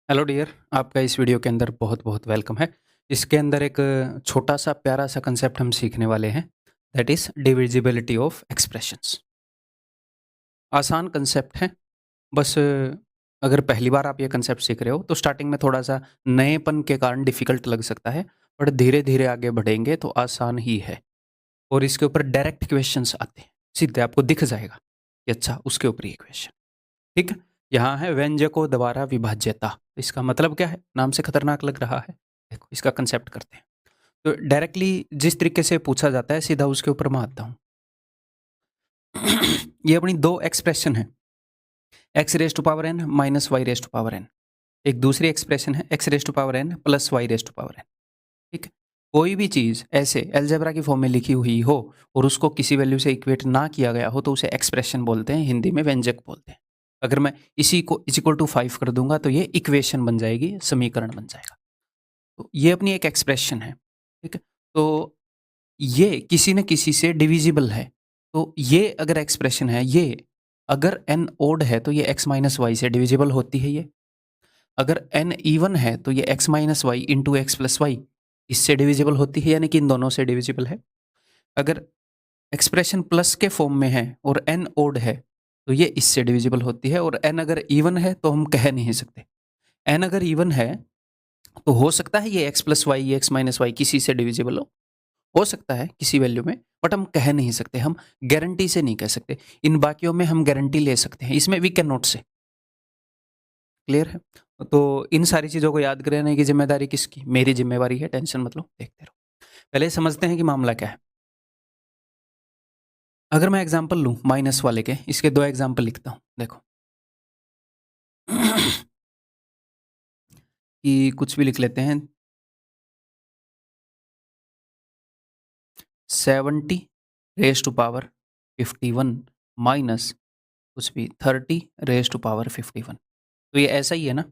Hello dear, आपका इस video के अंदर बहुत बहुत वेलकम है। इसके अंदर एक छोटा सा प्यारा सा कंसेप्ट हम सीखने वाले हैं, that is divisibility of expressions. आसान कंसेप्ट है। बस अगर पहली बार आप ये कंसेप्ट सीख रहे हो तो स्टार्टिंग में थोड़ा सा नएपन के कारण डिफ़िकल्ट लग सकता है, बट धीरे धीरे आगे बढ़ेंगे तो आसान ही है। और इसके ऊपर डायरेक्ट क्वेश्चंस आते हैं, सीधे आपको दिख जाएगा कि अच्छा उसके ऊपर ये क्वेश्चन। ठीक है? यहाँ है व्यंजको द्वारा विभाज्यता। इसका मतलब क्या है? नाम से खतरनाक लग रहा है। देखो इसका कंसेप्ट करते हैं। तो डायरेक्टली जिस तरीके से पूछा जाता है सीधा उसके ऊपर मैं आता हूँ। ये अपनी दो एक्सप्रेशन है, x raise to power N minus Y raise to power n. एक दूसरी एक्सप्रेशन है x raise to power N plus Y raise to power n. ठीक है? कोई भी चीज़ ऐसे अलजेब्रा की फॉर्म में लिखी हुई हो और उसको किसी वैल्यू से इक्वेट ना किया गया हो तो उसे एक्सप्रेशन बोलते हैं, हिंदी में व्यंजक बोलते हैं। अगर मैं इसी को इज इक्वल टू 5 कर दूंगा तो ये इक्वेशन बन जाएगी, समीकरण बन जाएगा। तो ये अपनी एक एक्सप्रेशन है। ठीक है? तो ये किसी न किसी से डिविजिबल है। तो ये अगर एक्सप्रेशन है, ये अगर एन ओड है तो ये एक्स माइनस वाई से डिविजिबल होती है। ये अगर एन इवन है तो ये x minus y into x plus y इससे डिविजिबल होती है, यानी कि इन दोनों से डिविजिबल है। अगर एक्सप्रेशन प्लस के फॉर्म में है और एन ओड है तो ये इससे डिविजिबल होती है। और एन अगर इवन है तो हम कह नहीं सकते। एन अगर इवन है तो हो सकता है ये x plus Y x minus y किसी से डिविजिबल हो सकता है किसी वैल्यू में, बट हम कह नहीं सकते, हम गारंटी से नहीं कह सकते। इन बाकियों में हम गारंटी ले सकते हैं, इसमें वी कैन नॉट से। क्लियर है? तो इन सारी चीज़ों को याद करने की जिम्मेदारी किसकी? मेरी जिम्मेवारी है, टेंशन मत लो, देखते रहो। पहले समझते हैं कि मामला क्या है। अगर मैं एग्जांपल लूँ माइनस वाले के, इसके दो एग्जांपल लिखता हूँ, देखो। कि कुछ भी लिख लेते हैं, 70 रेज टू पावर 51 माइनस कुछ भी 30 रेज टू पावर 51। तो ये ऐसा ही है ना,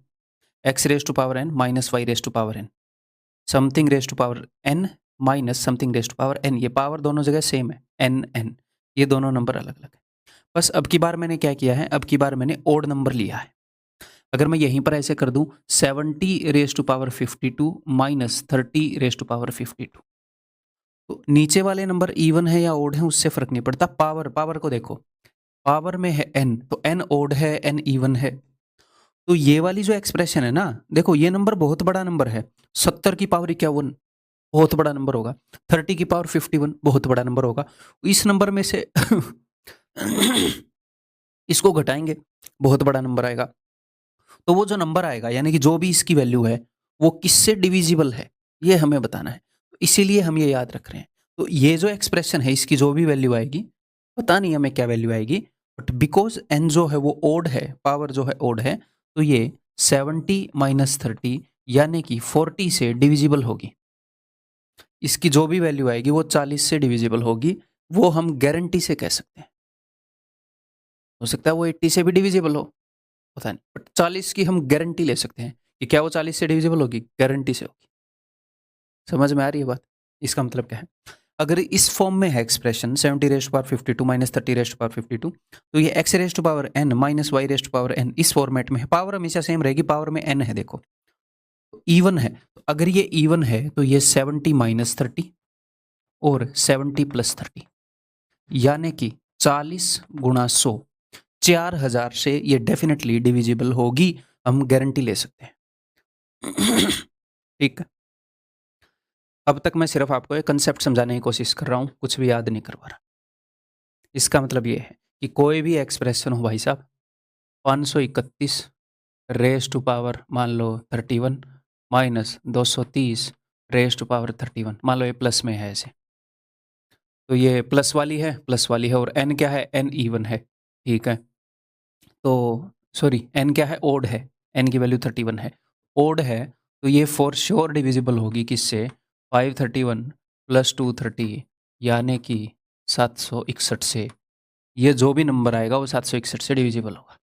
x raise to power N minus Y raise to power n, something raise to power N minus something raise to power N. ये पावर दोनों जगह सेम है, एन एन, ये दोनों नंबर अलग अलग है। बस अब की बार मैंने क्या किया है, अब की बार मैंने ओड नंबर लिया है। अगर मैं यहीं पर ऐसे कर दूं 70 raise to power 52 minus 30 raise to power 52, तो नीचे वाले नंबर इवन है या ओड है उससे फर्क नहीं पड़ता। पावर पावर को देखो, पावर में है एन तो एन ओड है एन इवन है। तो ये वाली जो एक्सप्रेशन है ना, देखो ये नंबर बहुत बड़ा नंबर है, 70 की पावर 51 बहुत बड़ा नंबर होगा, 30 की पावर 51 बहुत बड़ा नंबर होगा। इस नंबर में से इसको घटाएंगे, बहुत बड़ा नंबर आएगा। तो वो जो नंबर आएगा यानी कि जो भी इसकी वैल्यू है वो किससे डिविजिबल है, ये हमें बताना है। इसीलिए हम ये याद रख रहे हैं। तो ये जो एक्सप्रेशन है इसकी जो भी वैल्यू आएगी, पता नहीं हमें क्या वैल्यू आएगी, बट बिकॉज एन जो है वो ओड है, पावर जो है ओड है, तो ये 70 माइनस 30 यानी कि 40 से डिविजिबल होगी। इसकी जो भी वैल्यू आएगी वो 40 से डिविजिबल होगी। वो हम गारंटी से कह सकते हैं। हो सकता है वो 80 से भी डिविजिबल हो, पता नहीं, बट 40 की हम गारंटी ले सकते हैं कि क्या वो 40 से डिविजिबल होगी, गारंटी से होगी। समझ में आ रही है बात? इसका मतलब क्या है, अगर इस फॉर्म में है expression 70 raise to power 52 minus 30 raise to power 52, तो ये x raise to power N minus Y raise to power n इस फॉर्मेट में है। पावर हमेशा सेम रहेगी, पावर में एन है, देखो इवन है। तो अगर ये इवन है तो ये 70 माइनस 30 और 70 प्लस 30 यानी कि 40 गुणा 100, 4000 से ये डेफिनेटली डिविजिबल होगी, हम गारंटी ले सकते हैं। ठीक है? अब तक मैं सिर्फ आपको एक कंसेप्ट समझाने की कोशिश कर रहा हूँ, कुछ भी याद नहीं करवा रहा। इसका मतलब ये है कि कोई भी एक्सप्रेशन हो भाई साहब, 531 रेज टू पावर मान लो 31 माइनस 230 रेज टू पावर 31, मान लो ये प्लस में है ऐसे, तो ये प्लस वाली है और एन क्या है, एन इवन है। ठीक है? तो सॉरी, एन क्या है, ओड है, एन की वैल्यू 31 है, ओड है। तो ये फॉर श्योर डिविजिबल होगी किससे, 531 प्लस 230 यानी कि 761 से। ये जो भी नंबर आएगा वो 761 से डिविजिबल होगा।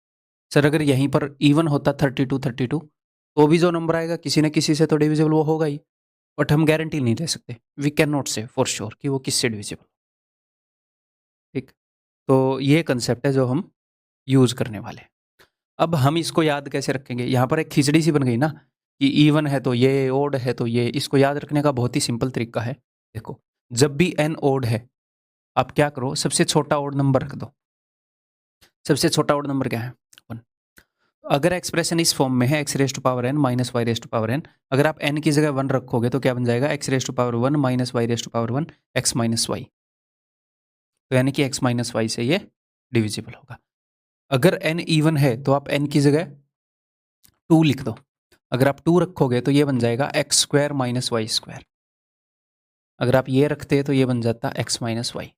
सर अगर यहीं पर इवन होता 32 तो भी जो नंबर आएगा किसी न किसी से तो डिविजिबल वो होगा ही, बट हम गारंटी नहीं दे सकते, वी कैन नॉट से फॉर श्योर कि वो किससे डिविजिबल। ठीक? तो ये कंसेप्ट है जो हम यूज़ करने वाले हैं। अब हम इसको याद कैसे रखेंगे? यहाँ पर एक खिचड़ी सी बन गई ना कि इवन है तो ये, ओड है तो ये। इसको याद रखने का बहुत ही सिंपल तरीका है। देखो, जब भी n ओड है, आप क्या करो, सबसे छोटा ओड नंबर रख दो। सबसे छोटा ओड नंबर क्या है? 1। अगर एक्सप्रेशन इस फॉर्म में है x raise to power n minus Y raise to power n, अगर आप n की जगह 1 रखोगे तो क्या बन जाएगा? x raise to power 1 minus Y raise to power 1 x minus y. तो यानी कि x माइनस वाई से ये डिविजिबल होगा। अगर n इवन है तो आप n की जगह 2 लिख दो। अगर आप 2 रखोगे तो ये बन जाएगा x square minus y square. अगर आप ये रखते तो ये बन जाता x minus y.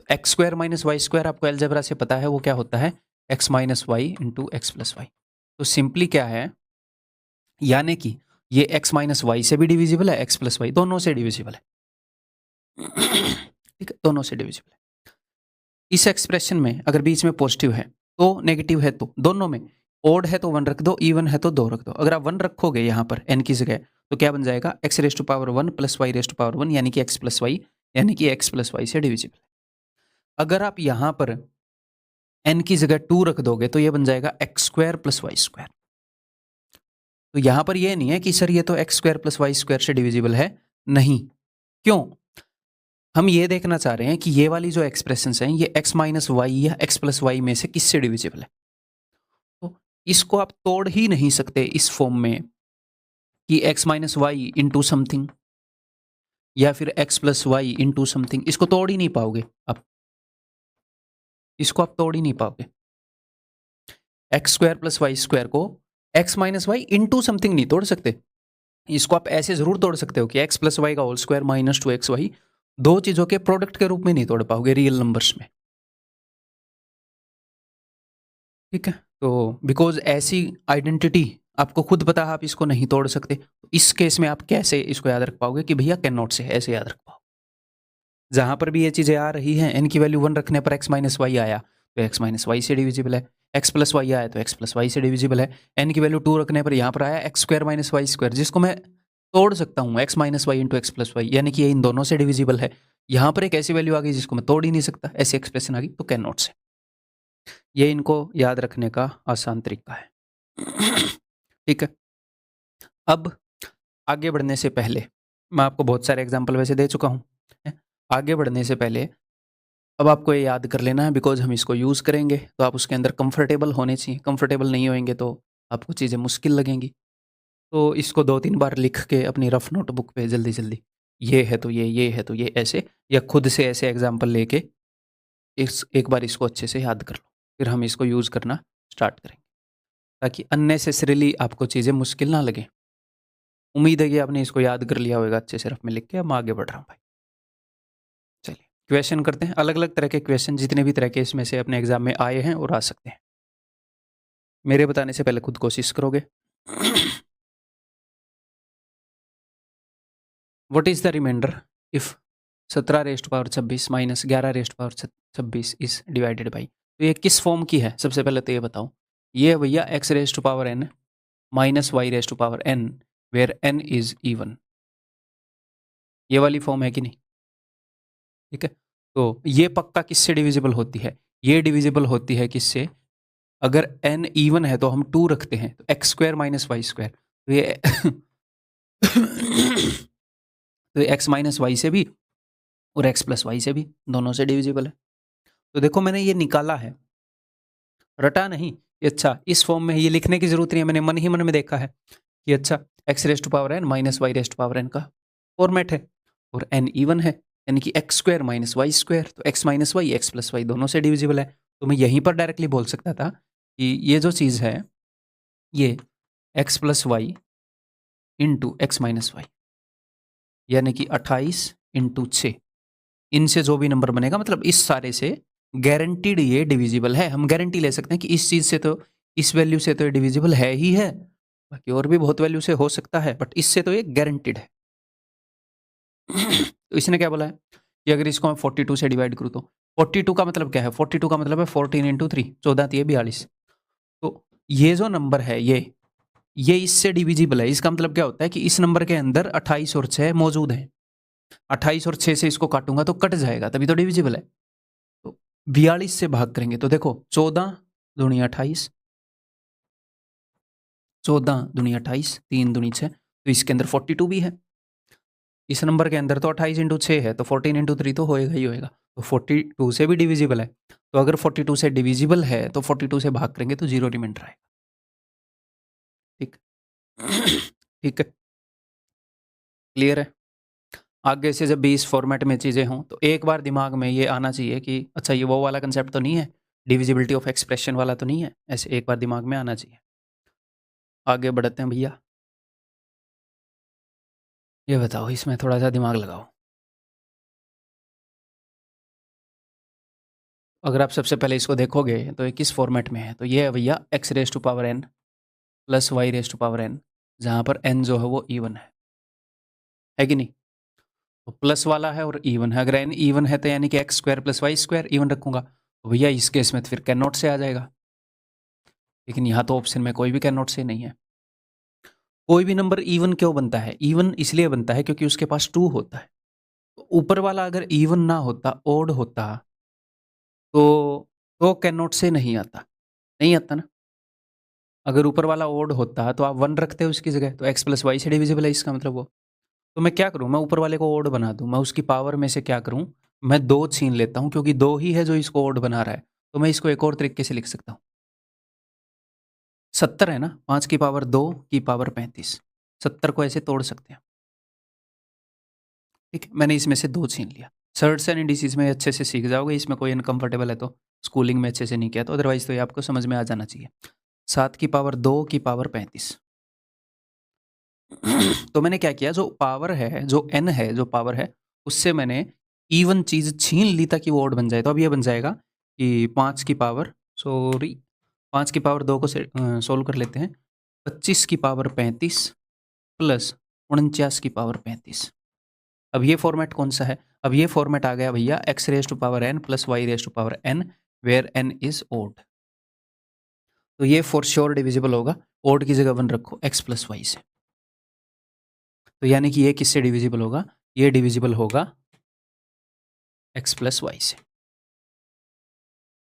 X square minus y square आपको अलजेब्रा से पता है वो क्या होता है? x minus y into x plus y. तो सिंपली क्या है, यानी कि ये x माइनस वाई से भी डिविजिबल है, x प्लस वाई दोनों से डिविजिबल है। ठीक है, दोनों से डिविजिबल है। इस एक्सप्रेशन में अगर बीच में पॉजिटिव है तो नेगेटिव है तो दोनों में, ओड है तो 1 रख दो, इवन है तो 2 रख दो। अगर आप 1 रखोगे यहाँ पर n की जगह तो क्या बन जाएगा? x raise to power 1 plus Y raise to power 1 यानी कि x प्लस वाई, यानी कि x प्लस वाई से डिविजिबल है। अगर आप यहाँ पर n की जगह 2 रख दोगे तो ये बन जाएगा x square plus y square. तो यहाँ पर ये नहीं है कि सर ये तो x square plus y square से डिविजिबल है, नहीं। क्यों? हम ये देखना चाह रहे हैं कि ये वाली जो एक्सप्रेशंस हैं ये x माइनस वाई या x प्लस वाई में से किससे डिविजिबल है। तो इसको आप तोड़ ही नहीं सकते इस फॉर्म में कि x minus y into something या फिर x plus y into something. इसको तोड़ ही नहीं पाओगे आप, इसको आप तोड़ ही नहीं पाओगे। X square plus y square को x minus y into something नहीं तोड़ सकते। इसको आप ऐसे जरूर तोड़ सकते हो कि x प्लस वाई का होल स्क्वायर माइनस 2xy, दो चीजों के प्रोडक्ट के रूप में नहीं तोड़ पाओगे रियल नंबर्स में। ठीक है, तो बिकॉज ऐसी आइडेंटिटी आपको खुद पता है, आप इसको नहीं तोड़ सकते। इस केस में आप कैसे इसको याद रख पाओगे कि भैया कैन नॉट से ऐसे याद रख पाओ। जहां पर भी ये चीजें आ रही हैं, n की वैल्यू 1 रखने पर x माइनस वाई आया तो x माइनस वाई से डिविजिबल है, x प्लस वाई आया तो x प्लस वाई से डिविजिबल है। n की वैल्यू 2 रखने पर यहाँ पर आया x square minus y square, जिसको मैं तोड़ सकता हूँ x minus y into x plus y, यानी कि ये इन दोनों से डिविजिबल है। यहाँ पर एक ऐसी वैल्यू आ गई जिसको मैं तोड़ ही नहीं सकता, ऐसी एक्सप्रेशन आ गई तो कैन नॉट से। ये इनको याद रखने का आसान तरीका है। ठीक है, अब आगे बढ़ने से पहले मैं आपको बहुत सारे एग्जाम्पल वैसे दे चुका हूँ। आगे बढ़ने से पहले अब आपको ये याद कर लेना है, बिकॉज हम इसको यूज़ करेंगे तो आप उसके अंदर कंफर्टेबल होने चाहिए। कंफर्टेबल नहीं होंगे तो आपको चीज़ें मुश्किल लगेंगी। तो इसको 2-3 बार लिख के अपनी रफ नोटबुक पे जल्दी जल्दी, ये है तो ये है तो ये ऐसे, या खुद से ऐसे एग्जाम्पल लेके इस एक बार इसको अच्छे से याद कर लो, फिर हम इसको यूज़ करना स्टार्ट करेंगे ताकि अननेसेसरीली आपको चीज़ें मुश्किल ना लगे। उम्मीद है कि आपने इसको याद कर लिया होगा अच्छे से रफ में लिख के। अब मैं आगे बढ़ रहा हूँ भाई। चलिए क्वेश्चन करते हैं, अलग अलग तरह के क्वेश्चन जितने भी तरह के इसमें से अपने एग्जाम में आए हैं और आ सकते हैं। मेरे बताने से पहले खुद कोशिश करोगे। What is the reminder if 17 raised power 26 minus 11 raised power 26 is divided by. तो ये किस फॉर्म की है? सबसे पहले तो ये बताओ। ये है भैया x raised to power n minus y raised to power n where n is even. ये वाली फॉर्म है कि नहीं? ठीक है, तो ये पक्का किससे डिविजिबल होती है? ये डिविजिबल होती है किससे? अगर n इवन है तो हम 2 रखते हैं तो x square minus y square, तो ये तो एक्स माइनस वाई से भी और एक्स प्लस वाई से भी, दोनों से डिविजिबल है। तो देखो मैंने ये निकाला है, रटा नहीं। ये अच्छा इस फॉर्म में, ये लिखने की जरूरत नहीं है, मैंने मन ही मन में देखा है कि अच्छा x raised to power n minus y raised to power n का फॉर्मेट है और n इवन है, यानी कि x square minus y square, तो x minus y x plus Y दोनों से डिविजिबल है। तो मैं यहीं पर डायरेक्टली बोल सकता था कि ये जो चीज़ है ये x plus y into x minus y, यानी कि 28 इंटू 6, इनसे जो भी नंबर बनेगा, मतलब इस सारे से गारंटीड ये डिविजिबल है। हम गारंटी ले सकते हैं कि इस चीज़ से तो, इस वैल्यू से तो ये डिविजिबल है ही है, बाकी और भी बहुत वैल्यू से हो सकता है, बट इससे तो ये गारंटीड है। तो इसने क्या बोला है कि अगर इसको मैं 42 से डिवाइड करूँ तो 42 का मतलब क्या है? 42 का मतलब है 14 इंटू 3, 14 3 42। तो ये जो नंबर है ये इससे डिविजिबल है। इसका मतलब क्या होता है कि इस नंबर के अंदर 28 और 6 मौजूद हैं। 28 और 6 से इसको काटूंगा तो कट जाएगा, तभी तो डिविजिबल है। तो 42 से भाग करेंगे तो देखो 14 दूनी 28, 14 दूनी 28, 3 दूनी 6, तो इसके अंदर 42 भी है। इस नंबर के अंदर तो 28 इंटू 6 है, तो 14 इंटू 3 तो होएगा ही होएगा। तो 42 से भी डिविजिबल है। तो अगर 42 से डिविजिबल है तो 42 से भाग करेंगे तो 0 रिमाइंडर आएगा। ठीक ठीक है, क्लियर है। आगे से जब भी इस फॉर्मेट में चीज़ें हों तो एक बार दिमाग में ये आना चाहिए कि अच्छा ये वो वाला कंसेप्ट तो नहीं है, डिविजिबिलिटी ऑफ एक्सप्रेशन वाला तो नहीं है, ऐसे एक बार दिमाग में आना चाहिए। आगे बढ़ते हैं भैया। ये बताओ, इसमें थोड़ा सा दिमाग लगाओ। अगर आप सबसे पहले इसको देखोगे तो ये किस फॉर्मेट में है, तो ये है भैया x raise to power N plus y raise to power n, जहाँ पर एन जो है वो इवन है कि नहीं। तो प्लस वाला है और इवन है। अगर एन इवन है तो यानी कि x square plus y square even रखूंगा, तो भैया इस केस में तो फिर कैन नॉट से आ जाएगा। लेकिन यहाँ तो ऑप्शन में कोई भी कैन नॉट से नहीं है। कोई भी नंबर इवन क्यों बनता है? इवन इसलिए बनता है क्योंकि उसके पास 2 होता है। तो ऊपर वाला अगर इवन ना होता, ओड होता, तो कैन नॉट से नहीं आता, नहीं आता ना। अगर ऊपर वाला ओड होता तो आप 1 रखते हो उसकी जगह, तो x प्लस वाई से डिविजिबल है इसका मतलब वो। तो मैं क्या करूँ, मैं ऊपर वाले को ओड बना दूँ, मैं उसकी पावर में से क्या करूँ, मैं 2 छीन लेता हूँ, क्योंकि 2 ही है जो इसको ओड बना रहा है। तो मैं इसको एक और तरीके से लिख सकता हूँ, 70 है ना, 5 की पावर 2 की पावर 35, 70 को ऐसे तोड़ सकते हैं। ठीक है, मैंने इसमें से 2 छीन लिया। सर्ट्स एंड इंडिसेस में अच्छे से सीख जाओगे, इसमें कोई अनकंफर्टेबल है तो स्कूलिंग में अच्छे से नहीं किया तो, अदरवाइज तो ये आपको समझ में आ जाना चाहिए। 7 की पावर 2 की पावर 35। तो मैंने क्या किया, जो पावर है, जो n है, जो पावर है, उससे मैंने इवन चीज़ छीन ली ताकि वो ओड बन जाए। तो अब ये बन जाएगा कि 5 की पावर, सॉरी 5 की पावर 2 को सोल्व कर लेते हैं, 25 की पावर 35 प्लस 49 की पावर 35। अब ये फॉर्मेट कौन सा है? अब ये फॉर्मेट आ गया भैया x raise to power N plus Y raise to power n, where n is odd. तो ये फॉर श्योर डिविजिबल होगा। ओड की जगह 1 रखो, एक्स प्लस वाई से। तो यानी कि ये किससे डिविजिबल होगा? ये डिविजिबल होगा एक्स प्लस वाई से।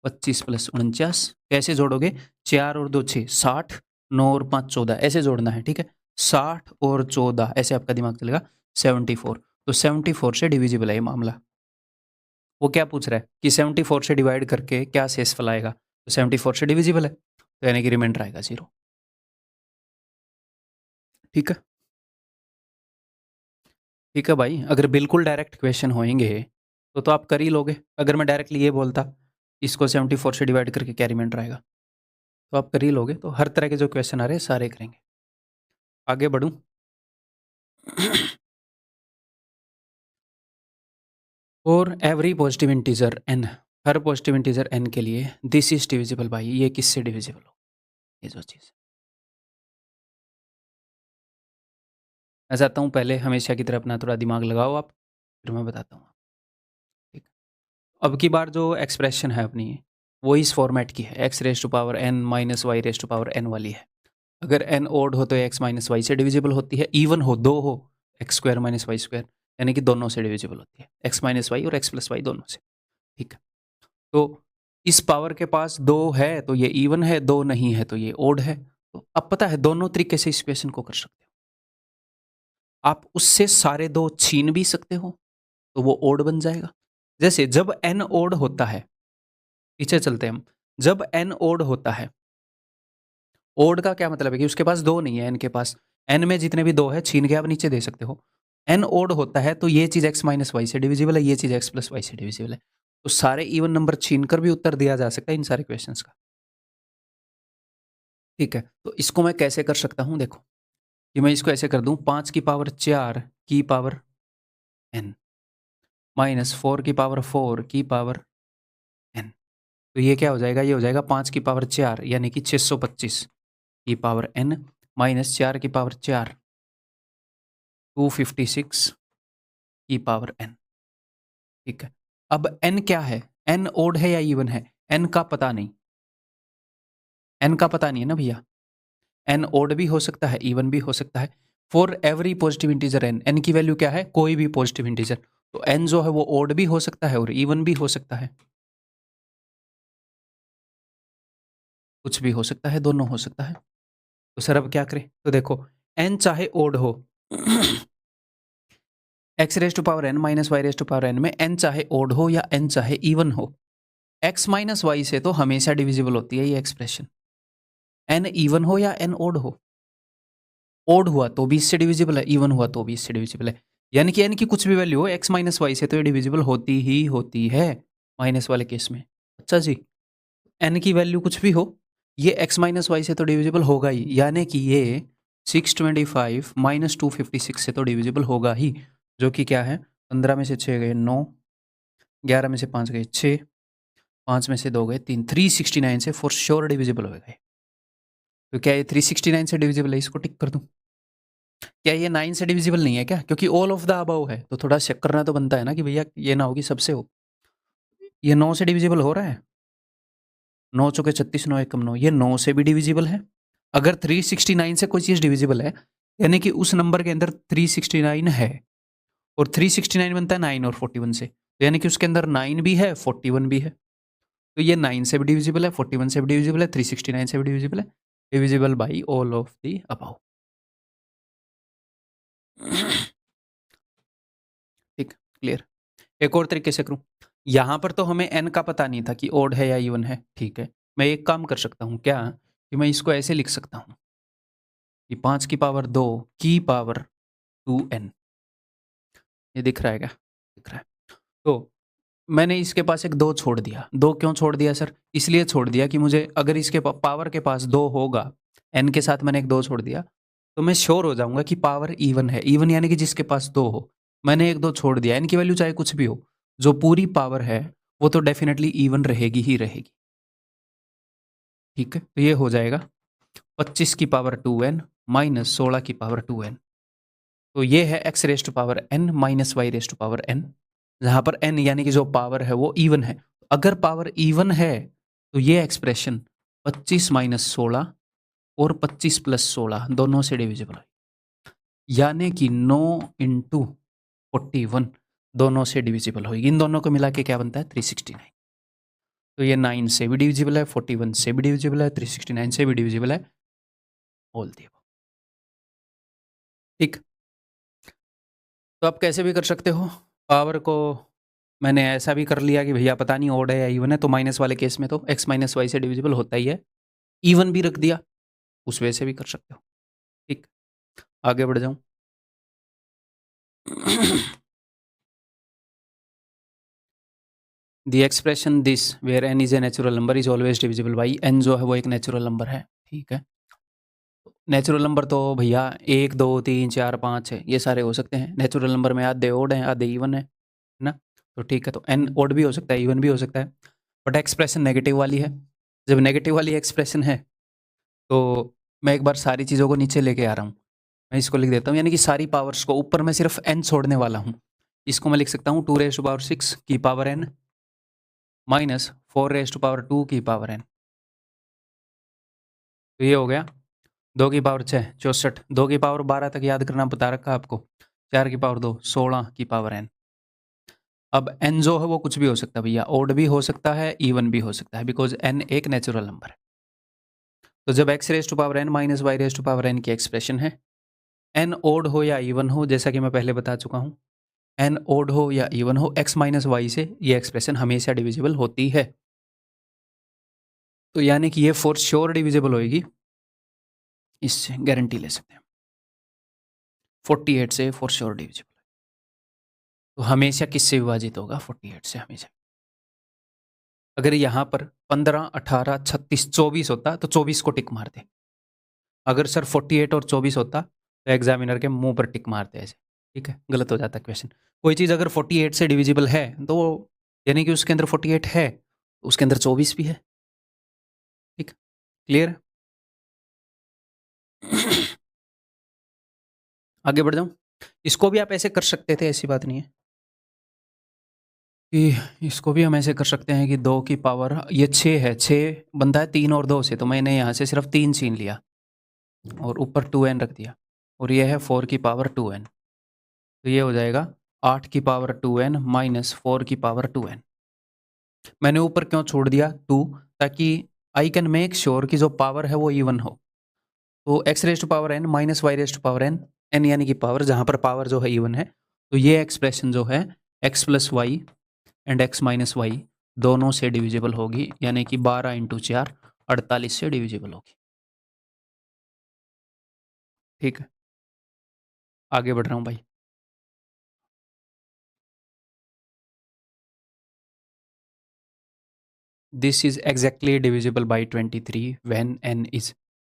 25 प्लस 49 कैसे जोड़ोगे? 4 और 2 6, 60, 9 और 5 14, ऐसे जोड़ना है। ठीक है, 60 और 14 ऐसे आपका दिमाग चलेगा, 74। तो 74 से डिविजिबल है ये मामला। वो क्या पूछ रहा है कि 74 से डिवाइड करके क्या शेषफल आएगा, तो 74 से डिविजिबल है, तो यानी कि रिमाइंडर आएगा 0। ठीक है, ठीक है भाई। अगर बिल्कुल डायरेक्ट क्वेश्चन होंगे तो आप कर ही लोगे। अगर मैं डायरेक्टली ये बोलता इसको 74 से डिवाइड करके क्या रिमाइंडर आएगा, तो आप कर ही लोगे। तो हर तरह के जो क्वेश्चन आ रहे हैं सारे करेंगे। आगे बढ़ूं। और एवरी पॉजिटिव इंटीजर n, हर पॉजिटिव इंटीजर n के लिए दिस इज डिविजिबल बाई, ये किससे डिविजिबल हो, ये जो चीज़। मैं चाहता हूँ पहले हमेशा की तरह अपना थोड़ा दिमाग लगाओ आप, फिर मैं बताता हूँ। ठीक, अब की बार जो एक्सप्रेशन है अपनी, वो इस फॉर्मेट की है, x raise to power N minus Y raise to power n वाली है। अगर एन ओड हो तो एक्स माइनस वाई से डिविजिबल होती है, इवन हो, 2 हो, x square minus y square, यानी कि दोनों से डिविजिबल होती है, एक्स माइनस वाई और एक्स प्लस वाई दोनों से। ठीक है, तो इस पावर के पास 2 है तो ये इवन है, 2 नहीं है तो ये ओड है। तो अब पता है दोनों तरीके से इस इक्वेशन को कर सकते हो। आप उससे सारे 2 छीन भी सकते हो तो वो ओड बन जाएगा। जैसे जब एन ओड होता है, पीछे चलते हैं हम, जब एन ओड होता है, ओड का क्या मतलब है कि उसके पास 2 नहीं है, एन के पास, एन में जितने भी 2 है छीन के आप नीचे दे सकते हो। एन ओड होता है तो ये चीज़ एक्स माइनस वाई से डिविजिबल है, ये चीज़ एक्स प्लस वाई से डिविजिबल है। तो सारे इवन नंबर छीन कर भी उत्तर दिया जा सकता है इन सारे क्वेश्चंस का। ठीक है, तो इसको मैं कैसे कर सकता हूँ, देखो कि मैं इसको ऐसे कर दूं, 5 की पावर 4 की पावर n माइनस 4 की पावर 4 की पावर n। तो ये क्या हो जाएगा, ये हो जाएगा 5 की पावर 4 यानी कि 625 की पावर n माइनस 4 की पावर 4 256 की पावर n। ठीक है, अब n क्या है, n ओड है या इवन है, n का पता नहीं, n का पता नहीं है ना भैया। n ओड भी हो सकता है, इवन भी हो सकता है। For every positive integer n, n की वैल्यू क्या है, कोई भी पॉजिटिव इंटीजर। तो n जो है वो ओड भी हो सकता है और इवन भी हो सकता है, कुछ भी हो सकता है, दोनों हो सकता है। तो सर अब क्या करें? तो देखो n चाहे ओड हो x raise to power n minus y raise to power n में n चाहे ओड हो या n चाहे इवन हो, x माइनस y से तो हमेशा डिविजिबल होती है ये एक्सप्रेशन, n इवन हो या n ओड हो। ओड हुआ तो भी इससे डिविजिबल है, इवन हुआ तो भी इससे डिविजिबल है, यानी कि n की कुछ भी वैल्यू हो x माइनस वाई से तो ये डिविजिबल होती ही होती है माइनस वाले केस में। अच्छा जी, n की वैल्यू कुछ भी हो, ये x माइनस वाई से तो डिविजिबल होगा ही, यानी कि ये 625 माइनस 256 से तो डिविजिबल होगा ही, जो कि क्या है 15 में से 6 गए 9, 11 में से 5 गए 6, 5 में से 2 गए 3, 369 से फॉर श्योर डिविजिबल हो गए। तो क्या ये 369 से डिविजिबल है? इसको टिक कर दूं। क्या ये 9 से डिविजिबल नहीं है क्या? क्योंकि ऑल ऑफ द अबव है, तो थोड़ा चेक करना तो बनता है ना कि भैया ये ना हो कि सबसे हो। ये 9 से डिविजिबल हो रहा है, 9 चौके 36, 9 एकम 9, ये 9 से भी डिविजिबल है। अगर 369 से कोई चीज़ डिविजिबल है, यानी कि उस नंबर के अंदर 369 है, और 369 बनता है 9 और 41 से, तो यानी कि उसके अंदर 9 भी है 41 भी है। तो ये 9 से भी डिविजिबल है, 41 से भी डिविजिबल है, 369 से भी डिविजिबल है, divisible by all of the above. ठीक, क्लियर। एक और तरीके से करूं, यहां पर तो हमें n का पता नहीं था कि ओड है या इवन है, ठीक है, मैं एक काम कर सकता हूं क्या, कि मैं इसको ऐसे लिख सकता हूं कि 5 की पावर 2 की पावर 2n, ये दिख रहा है क्या? दिख रहा है। तो मैंने इसके पास एक 2 छोड़ दिया। 2 क्यों छोड़ दिया सर? इसलिए छोड़ दिया कि मुझे अगर इसके पावर के पास 2 होगा, n के साथ मैंने एक 2 छोड़ दिया, तो मैं श्योर हो जाऊंगा कि पावर इवन है। इवन यानी कि जिसके पास 2 हो। मैंने एक 2 छोड़ दिया, n की वैल्यू चाहे कुछ भी हो, जो पूरी पावर है वो तो डेफिनेटली इवन रहेगी ही रहेगी। ठीक है, तो ये हो जाएगा 25 की पावर 2n माइनस 16 की पावर 2n। तो ये है x raise to power n minus y raise to power n, जहां पर n यानी कि जो पावर है वो इवन है। अगर पावर इवन है तो ये एक्सप्रेशन 25 माइनस 16 और 25 प्लस 16 दोनों से डिविजिबल है, यानी कि 9 इंटू 41 दोनों से डिविजिबल होगी। इन दोनों को मिला के क्या बनता है 369। तो ये 9 से भी डिविजिबल है, 41 से भी डिविजिबल है, 369 से भी डिविजिबल है, ऑल दी अबव। ठीक, तो आप कैसे भी कर सकते हो। पावर को मैंने ऐसा भी कर लिया कि भैया पता नहीं ओड है या इवन है, तो माइनस वाले केस में तो x माइनस वाई से डिविजिबल होता ही है। इवन भी रख दिया, उस वजह से भी कर सकते हो। ठीक, आगे बढ़ जाऊं। The expression this where n is a natural number is always divisible by n, जो है वो एक नेचुरल नंबर है। ठीक है, नेचुरल नंबर तो भैया 1 2 3 4 5 है, ये सारे हो सकते हैं। नेचुरल नंबर में आधे ओड हैं आधे इवन है ना। तो ठीक है, तो n ओड भी हो सकता है इवन भी हो सकता है, बट एक्सप्रेशन नेगेटिव वाली है। जब नेगेटिव वाली एक्सप्रेशन है तो मैं एक बार सारी चीज़ों को नीचे लेके आ रहा हूँ। मैं इसको लिख देता हूँ, यानी कि सारी पावर्स को ऊपर मैं सिर्फ n छोड़ने वाला हूँ। इसको मैं लिख सकता हूँ 2 रेज टू पावर 6 की power n minus 4 raise to power 2 की पावर n। तो ये हो गया 2 की पावर 6 64, 2 की पावर 12 तक याद करना बता रखा आपको, 4 की पावर 2 16 की पावर n। अब n जो है वो कुछ भी हो सकता है भैया, ओड भी हो सकता है इवन भी हो सकता है, बिकॉज n एक नेचुरल नंबर है। तो जब x raise to power n minus Y raise to power n की एक्सप्रेशन है, n ओड हो या इवन हो, जैसा कि मैं पहले बता चुका हूँ, n ओड हो या इवन हो, x माइनस वाई से ये एक्सप्रेशन हमेशा डिविजिबल होती है। तो यानी कि ये फॉर श्योर डिविजिबल होएगी, इससे गारंटी ले सकते हैं। 48 से फॉर श्योर डिविजिबल, तो हमेशा किससे विभाजित होगा 48 से हमेशा। अगर यहाँ पर 15 18 36 24 होता तो 24 को टिक मारते। अगर सर 48 और 24 होता तो एग्जामिनर के मुंह पर टिक मारते ऐसे। ठीक है, गलत हो जाता क्वेश्चन। कोई चीज़ अगर 48 से डिविजिबल है तो यानी कि उसके अंदर 48 है, उसके अंदर 24 भी है। ठीक, क्लियर। आगे बढ़ जाऊं। इसको भी आप ऐसे कर सकते थे, ऐसी बात नहीं है कि इसको भी हम ऐसे कर सकते हैं कि 2 की पावर, ये 6 है, 6 बनता है 3 और 2 से, तो मैंने यहाँ से सिर्फ 3 छीन लिया और ऊपर 2n रख दिया, और ये है 4 की पावर 2n। तो ये हो जाएगा 8 की पावर 2n माइनस 4 की पावर 2n। मैंने ऊपर क्यों छोड़ दिया 2, ताकि आई कैन मेक श्योर कि जो पावर है वो इवन हो। तो x raise to power N minus Y raise to power n, n यानी कि पावर, जहाँ पर पावर जो है इवन है, तो ये एक्सप्रेशन जो है x plus y and x minus Y दोनों से डिविजिबल होगी, यानी कि 12 इंटू 4 48 से डिविजिबल होगी। ठीक है, आगे बढ़ रहा हूँ भाई। This is exactly divisible by 23 when an is,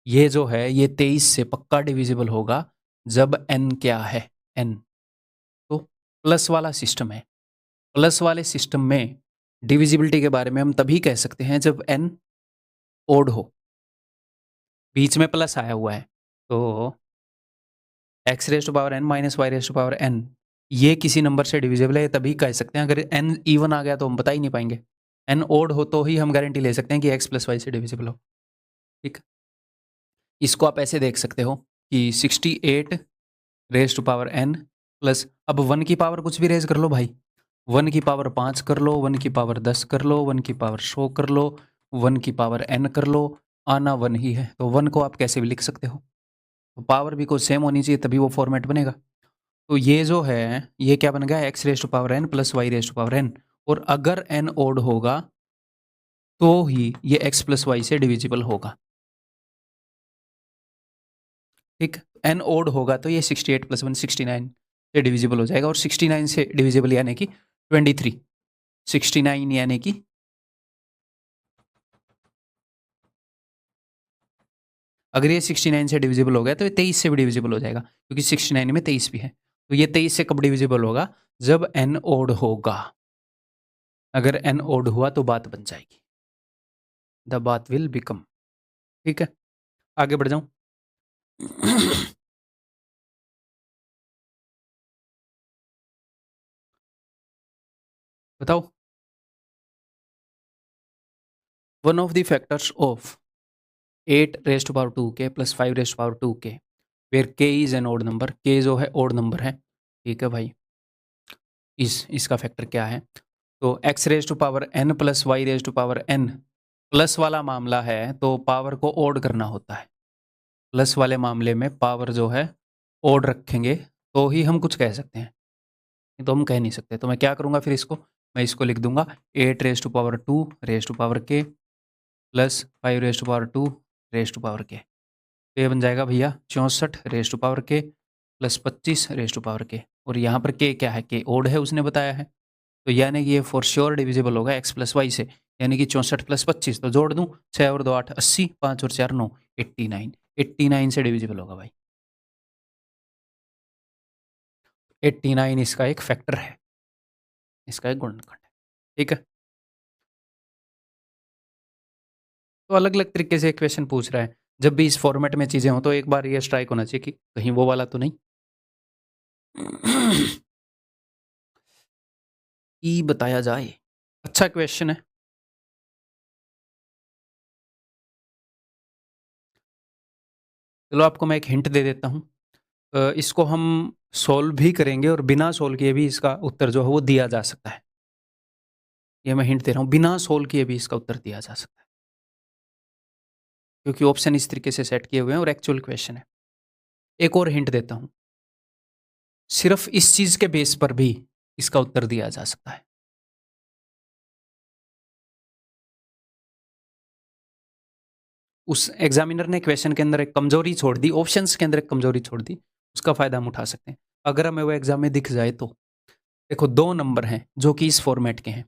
ये जो है ये 23 से पक्का डिविजिबल होगा जब एन क्या है, एन। तो प्लस वाला सिस्टम है, प्लस वाले सिस्टम में डिविजिबिलिटी के बारे में हम तभी कह सकते हैं जब एन ओड हो, बीच में प्लस आया हुआ है। तो x raise to power N minus Y raise to power N, ये किसी नंबर से डिविजिबल है तभी कह सकते हैं। अगर एन इवन आ गया तो हम बता ही नहीं पाएंगे। एन ओड हो तो ही हम गारंटी ले सकते हैं कि एक्स प्लस वाई से डिविजिबल हो। ठीक, इसको आप ऐसे देख सकते हो कि 68 raise to power N plus, अब 1 की पावर कुछ भी रेज कर लो भाई, 1 की पावर 5 कर लो, 1 की पावर 10 कर लो, 1 की पावर 100 कर लो, 1 की पावर एन कर लो, आना 1 ही है। तो 1 को आप कैसे भी लिख सकते हो, तो पावर भी कुछ सेम होनी चाहिए तभी वो फॉर्मेट बनेगा। तो ये जो है ये क्या बन गया, x raise to power N plus Y raise to power n, और अगर एन ओड होगा तो ही ये एक्स प्लस वाई से डिविजिबल होगा। ठीक, एन ओड होगा तो ये 68 प्लस 1 69 से डिविजिबल हो जाएगा, और 69 से डिविजिबल यानी कि 23, 69 यानी कि अगर ये 69 से डिविजिबल हो गया तो ये 23 से भी डिविजिबल हो जाएगा, क्योंकि 69 में 23 भी है। तो ये 23 से कब डिविजिबल होगा, जब एन ओड होगा। अगर एन ओड हुआ तो बात बन जाएगी, द बात विल बिकम। ठीक है, आगे बढ़ जाऊं। बताओ, one of the factors of 8 raise to power 2k plus 5 raise to power 2k where k is an odd number, k जो है ओड नंबर है। ठीक है भाई, इसका फैक्टर क्या है, तो x raise to power n plus Y raise to power n, plus वाला मामला है तो पावर को ओड करना होता है। प्लस वाले मामले में पावर जो है ओड रखेंगे तो ही हम कुछ कह सकते हैं, नहीं तो हम कह नहीं सकते। तो मैं क्या करूँगा फिर इसको, मैं इसको लिख दूंगा 8 raise to power 2 raise to power k plus 5 raise to power 2 raise to power k। तो ये बन जाएगा भैया 64 raise to power k plus 25 raise to power k, और यहाँ पर k क्या है, k ओड है उसने बताया है, तो यानी कि ये फॉर श्योर डिविजिबल होगा एक्स प्लस वाई से, यानी कि 64 प्लस 25, तो जोड़ दूं 6 और 2 8 80, 5 और 4 9 89, 89 से डिविजिबल होगा भाई। 89 इसका एक फैक्टर है, इसका एक गुणनखंड है। ठीक है, तो अलग अलग तरीके से क्वेश्चन पूछ रहा है, जब भी इस फॉर्मेट में चीजें हो तो एक बार ये स्ट्राइक होना चाहिए कि कहीं वो वाला तो नहीं। कि बताया जाए, अच्छा क्वेश्चन है। चलो आपको मैं एक हिंट दे देता हूँ, इसको हम सोल्व भी करेंगे और बिना सोल्व किए भी इसका उत्तर जो है वो दिया जा सकता है। ये मैं हिंट दे रहा हूँ, बिना सोल्व किए भी इसका उत्तर दिया जा सकता है, क्योंकि ऑप्शन इस तरीके से सेट किए हुए हैं और एक्चुअल क्वेश्चन है। एक और हिंट देता हूँ, सिर्फ इस चीज के बेस पर भी इसका उत्तर दिया जा सकता है। उस एग्जामिनर ने क्वेश्चन के अंदर एक कमजोरी छोड़ दी, ऑप्शंस के अंदर एक कमजोरी छोड़ दी, उसका फायदा हम उठा सकते हैं। अगर हमें वो एग्जाम में दिख जाए तो देखो, दो नंबर हैं जो कि इस फॉर्मेट के हैं,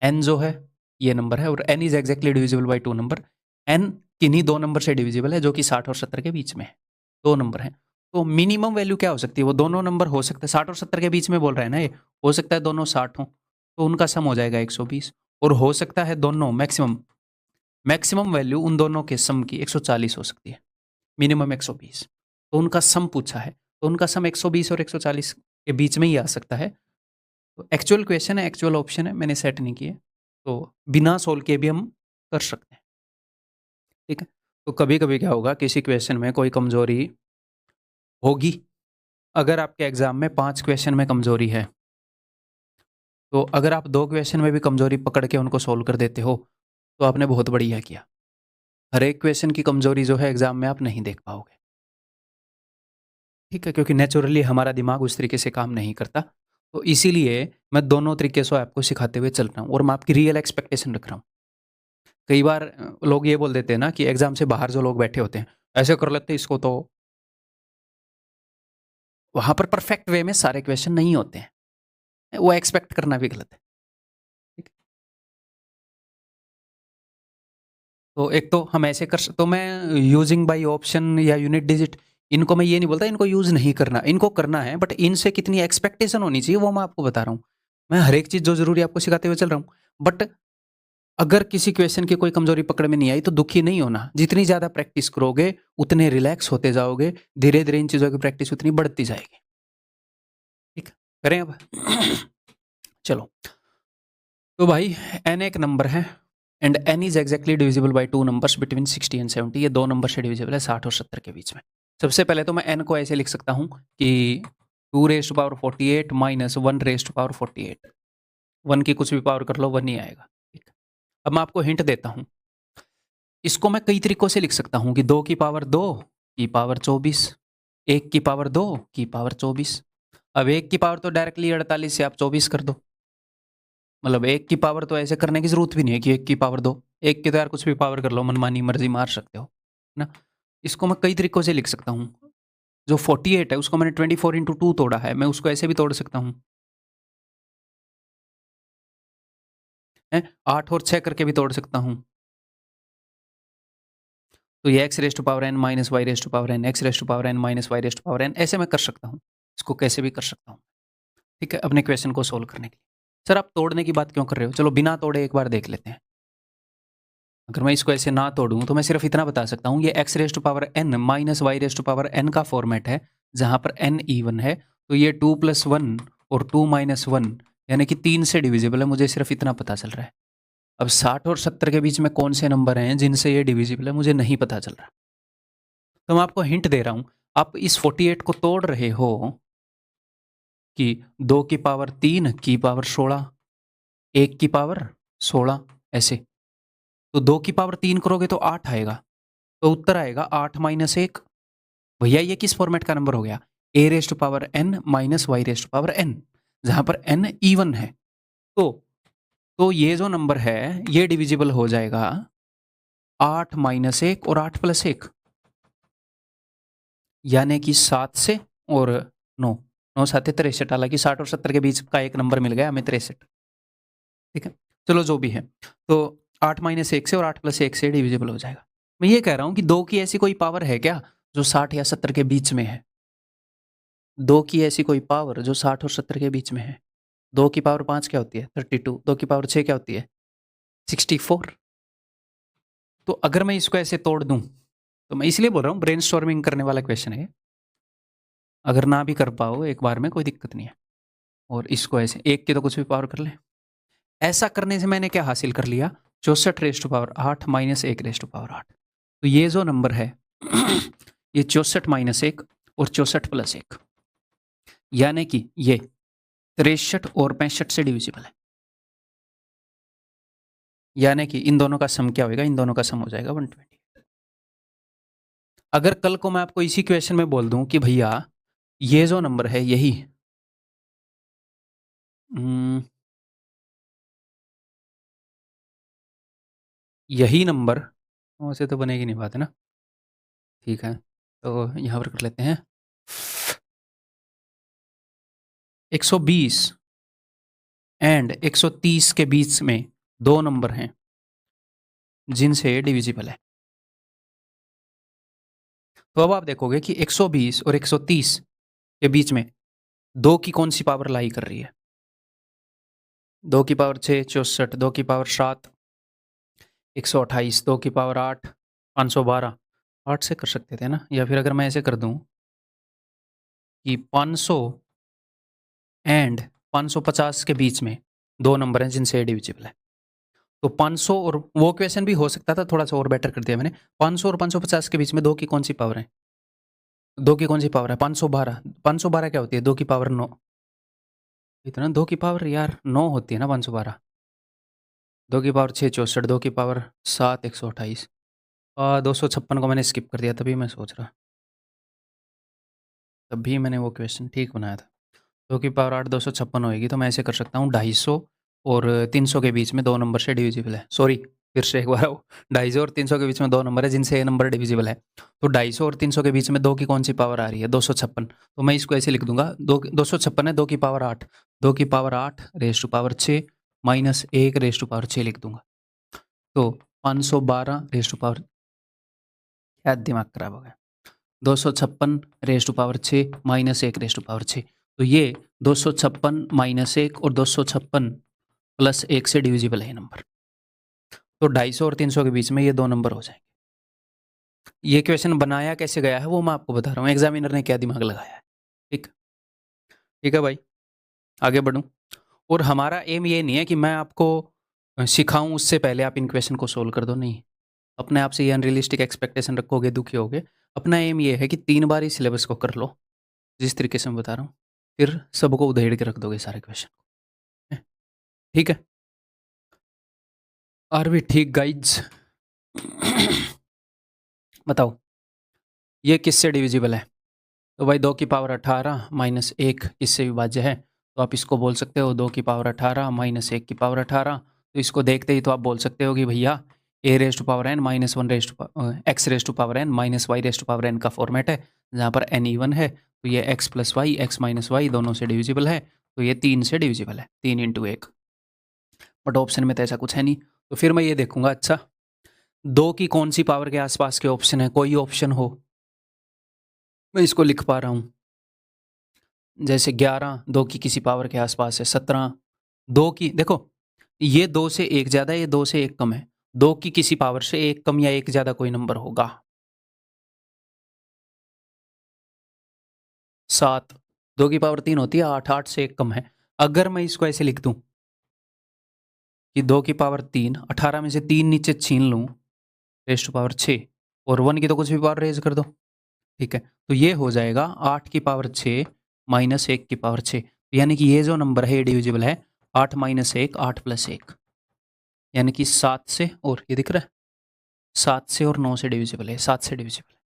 एन जो है ये नंबर है, और n is exactly divisible by two number. N किन्हीं दो नंबर से डिविजिबल है जो कि 60 और 70 के बीच में है, दो नंबर हैं। तो मिनिमम वैल्यू क्या हो सकती है, वो दोनों नंबर हो सकते हैं 60 और 70 के बीच में बोल रहा है ना ये, हो सकता है दोनों 60 हो तो उनका सम हो जाएगा 120, और हो सकता है दोनों मैक्सिमम, मैक्सिमम वैल्यू उन दोनों के सम की 140 हो सकती है, मिनिमम 120। तो उनका सम पूछा है, तो उनका सम 120 और 140 के बीच में ही आ सकता है। तो एक्चुअल क्वेश्चन है, एक्चुअल ऑप्शन है, मैंने सेट नहीं किए, तो बिना सोल्व किए भी हम कर सकते हैं। ठीक है, तो कभी कभी क्या होगा, किसी क्वेश्चन में कोई कमजोरी होगी, अगर आपके एग्जाम में 5 क्वेश्चन में कमजोरी है, तो अगर आप 2 क्वेश्चन में भी कमजोरी पकड़ के उनको सोल्व कर देते हो तो आपने बहुत बढ़िया किया। हर एक क्वेश्चन की कमजोरी जो है एग्जाम में आप नहीं देख पाओगे, ठीक है, क्योंकि नेचुरली हमारा दिमाग उस तरीके से काम नहीं करता। तो इसीलिए मैं दोनों तरीके से आपको सिखाते हुए चल रहा हूँ और मैं आपकी रियल एक्सपेक्टेशन रख रहा हूँ। कई बार लोग ये बोल देते हैं ना कि एग्जाम से बाहर जो लोग बैठे होते हैं, ऐसे कर लेते हैं इसको, तो वहाँ पर परफेक्ट वे में सारे क्वेश्चन नहीं होते हैं। वो एक्सपेक्ट करना भी गलत है। ठीक है? तो एक तो हम ऐसे तो मैं यूजिंग बाय ऑप्शन या यूनिट डिजिट, इनको मैं ये नहीं बोलता इनको यूज नहीं करना, इनको करना है, बट इनसे कितनी एक्सपेक्टेशन होनी चाहिए वो मैं आपको बता रहा हूँ। मैं हर एक चीज जो जरूरी आपको सिखाते हुए चल रहा हूँ। बट अगर किसी क्वेश्चन की कोई कमजोरी पकड़ में नहीं आई तो दुखी नहीं होना। जितनी ज्यादा प्रैक्टिस करोगे उतने रिलैक्स होते जाओगे, धीरे धीरे इन चीजों की प्रैक्टिस उतनी बढ़ती जाएगी। ठीक है? करें अब। चलो, तो भाई n एक नंबर है and n is exactly divisible by two numbers between 60 and 70। ये दो नंबर से डिविजिबल है, 60 और 70 के बीच में। सबसे पहले तो मैं n को ऐसे लिख सकता हूँ कि 2 raise to power 48 minus 1 raise to power 48। 1 की कुछ भी पावर कर लो 1 ही आएगा। ठीक। अब मैं आपको हिंट देता हूँ। इसको मैं कई तरीकों से लिख सकता हूँ कि 2 की पावर 2 की पावर 24, 1 की पावर 2 की पावर 24। अब 1 की पावर तो डायरेक्टली 48 से आप 24 कर दो। मतलब 1 की पावर तो ऐसे करने की जरूरत भी नहीं है कि 1 की पावर 2। 1 की तो यार कुछ भी पावर कर लो, मनमानी मर्जी मार सकते हो, है ना। इसको मैं कई तरीकों से लिख सकता हूँ। जो 48 है उसको मैंने 24 इंटू 2 तोड़ा है, मैं उसको ऐसे भी तोड़ सकता हूँ। 8 और 6 करके भी तोड़ सकता हूँ। तो ये x raise to power N minus Y raise to power n, x raise to power N minus Y raise to power n, ऐसे मैं कर सकता हूँ। इसको कैसे भी कर सकता हूँ। ठीक है, अपने क्वेश्चन को सोल्व करने के लिए। सर आप तोड़ने की बात क्यों कर रहे हो? चलो बिना तोड़े एक बार देख लेते हैं। अगर मैं इसको ऐसे ना तोड़ूं तो मैं सिर्फ इतना बता सकता हूँ, ये x raise to power N minus Y raise to power N का फॉर्मेट है, जहां पर एन इवन है। तो ये 2+1 और 2-1 यानी कि 3 से डिविजिबल है, मुझे सिर्फ इतना पता चल रहा है। अब 60 और 70 के बीच में कौन से नंबर हैं जिनसे ये डिविजिबल है, मुझे नहीं पता चल रहा। तो मैं आपको हिंट दे रहा हूं, आप इस 48 को तोड़ रहे हो कि 2 की पावर 3 की पावर 16, 1 की पावर 16, ऐसे। तो 2 की पावर 3 करोगे तो 8 आएगा, तो उत्तर आएगा 8 माइनस 1। भैया ये किस फॉर्मेट का नंबर हो गया? A raise to power N minus Y raise to power N, जहां पर एन इवन है। तो ये जो नंबर है ये डिविजिबल हो जाएगा 8 माइनस 1 और 8 प्लस 1, यानी कि 7 से और 9। 9 7 63, हालांकि 60 और 70 के बीच का एक नंबर मिल गया हमें, 63। ठीक है, चलो जो भी है। तो 8 माइनस 1 से और 8 प्लस 1 से डिविजिबल हो जाएगा। मैं ये कह रहा हूं कि 2 की ऐसी कोई पावर है क्या जो 60 या 70 के बीच में है? 2 की ऐसी कोई पावर जो 60 और 70 के बीच में है? 2 की पावर 5 क्या होती है? 32। 2 की पावर 6 क्या होती है? 64। तो अगर मैं इसको ऐसे तोड़ दूं, तो मैं इसलिए बोल रहा हूं ब्रेनस्टॉर्मिंग करने वाला क्वेश्चन है। अगर ना भी कर पाओ एक बार में कोई दिक्कत नहीं है, और इसको ऐसे 1 की तो कुछ भी पावर कर ले। ऐसा करने से मैंने क्या हासिल कर लिया? 64 raise to power 8 minus 1 raise to power 8। तो ये जो नंबर है ये 64 माइनस 1 और 64 प्लस 1, यानी कि ये 63 और 65 से डिविजिबल है। यानी कि इन दोनों का सम क्या होगा? इन दोनों का सम हो जाएगा 120। अगर कल को मैं आपको इसी क्वेश्चन में बोल दूं कि भैया ये जो नंबर है यही यही नंबर, वैसे तो बनेगी नहीं बात, है ना। ठीक है, तो यहां पर कर लेते हैं 120 एंड 130 के बीच में दो नंबर हैं जिनसे डिविजिबल है। तो अब आप देखोगे कि 120 और 130 के बीच में 2 की कौन सी पावर लाई कर रही है? 2 की पावर 6 64, 2 की पावर 7 128, 2 की पावर 8 512। 8 से कर सकते थे ना, या फिर अगर मैं ऐसे कर दूं कि 500 एंड 550 के बीच में दो नंबर हैं जिनसे डिविजिबल है। तो 500 और वो क्वेश्चन भी हो सकता था, थोड़ा सा और बेटर कर दिया मैंने। 500 और 550 के बीच में 2 की कौन सी पावर है? 2 की कौन सी पावर है? 512। 512 क्या होती है? 2 की पावर 9। इतना 2 की पावर यार 9 होती है ना 512। 2 की पावर 6 64, 2 की पावर 7 128। 256 को मैंने स्किप कर दिया, तभी मैं सोच रहा, तभी मैंने वो क्वेश्चन ठीक बनाया था। 2 की पावर 8 256 होएगी, तो मैं ऐसे कर सकता हूँ 250 और 300 के बीच में 2 नंबर से डिविजिबल है। सॉरी, फिर से एक बार आओ, 250 और 300 के बीच में 2 नंबर है जिनसे ये नंबर डिविजिबल है। तो 250 और 300 के बीच में 2 की कौन सी पावर आ रही है? 256। तो मैं इसको ऐसे लिख दूंगा, 256 है 2 की पावर 8, 2 की power 8 raise to power 6 minus 1 raise to power 6 लिख दूंगा। तो 512 रेज़ टू पावर, क्या दिमाग खराब हो गया, 256 raise to power 6 minus 1 raise to power 6। तो ये 256 माइनस 1 और 256 प्लस 1 से डिविजिबल है नंबर। तो 250 और 300 के बीच में ये 2 नंबर हो जाएंगे। ये क्वेश्चन बनाया कैसे गया है वो मैं आपको बता रहा हूँ, एग्जामिनर ने क्या दिमाग लगाया है। ठीक, ठीक है भाई, आगे बढ़ूँ। और हमारा एम ये नहीं है कि मैं आपको सिखाऊं उससे पहले आप इन क्वेश्चन को सोल्व कर दो, नहीं। अपने आप से ये अनरियलिस्टिक एक्सपेक्टेशन रखोगे, दुखी होगे। अपना एम ये है कि 3 बार ही सिलेबस को कर लो जिस तरीके से मैं बता रहा हूँ, फिर सबको उधेड़ के रख दोगे सारे क्वेश्चन। ठीक है, आर वी ठीक गाइड्स? बताओ ये किससे डिविजिबल है? तो भाई 2 की पावर 18 माइनस 1 इससे विभाज्य है, तो आप इसको बोल सकते हो 2 की पावर 18 माइनस 1 की पावर 18। तो इसको देखते ही तो आप बोल सकते हो कि भैया A raise to power N minus 1 raise to X raise to power N minus Y raise to power N का फॉर्मेट है, जहाँ पर एन इवन है। तो ये x plus Y, x minus Y दोनों से डिविजिबल है, तो ये 3 से डिविजिबल है, 3 इंटू 1। बट ऑप्शन में तो ऐसा कुछ है नहीं, तो फिर मैं ये देखूंगा, अच्छा 2 की कौन सी पावर के आसपास के ऑप्शन है, कोई ऑप्शन हो। मैं इसको लिख पा रहा हूँ, जैसे 11 2 की किसी पावर के आसपास है, 17 2 की, देखो ये 2 से 1 ज़्यादा है, ये 2 से 1 कम है, 2 की किसी पावर से 1 कम या 1 ज़्यादा कोई नंबर होगा। 7 2 की पावर 3 होती है, 8 8 से 1 कम है। अगर मैं इसको ऐसे लिख दूं कि 2 की पावर 3, 18 में से 3 नीचे छीन लूं, रेज टू पावर 6, और 1 की तो कुछ भी पावर रेज कर दो, ठीक है। तो ये हो जाएगा 8 की पावर 6 माइनस 1 की पावर 6, यानी कि ये जो नंबर है ये डिविजिबल है 8 माइनस 1 8 प्लस 1, यानी कि 7 से, और ये दिख रहा है 7 से और 9 से डिविजिबल है, 7 से डिविजिबल है।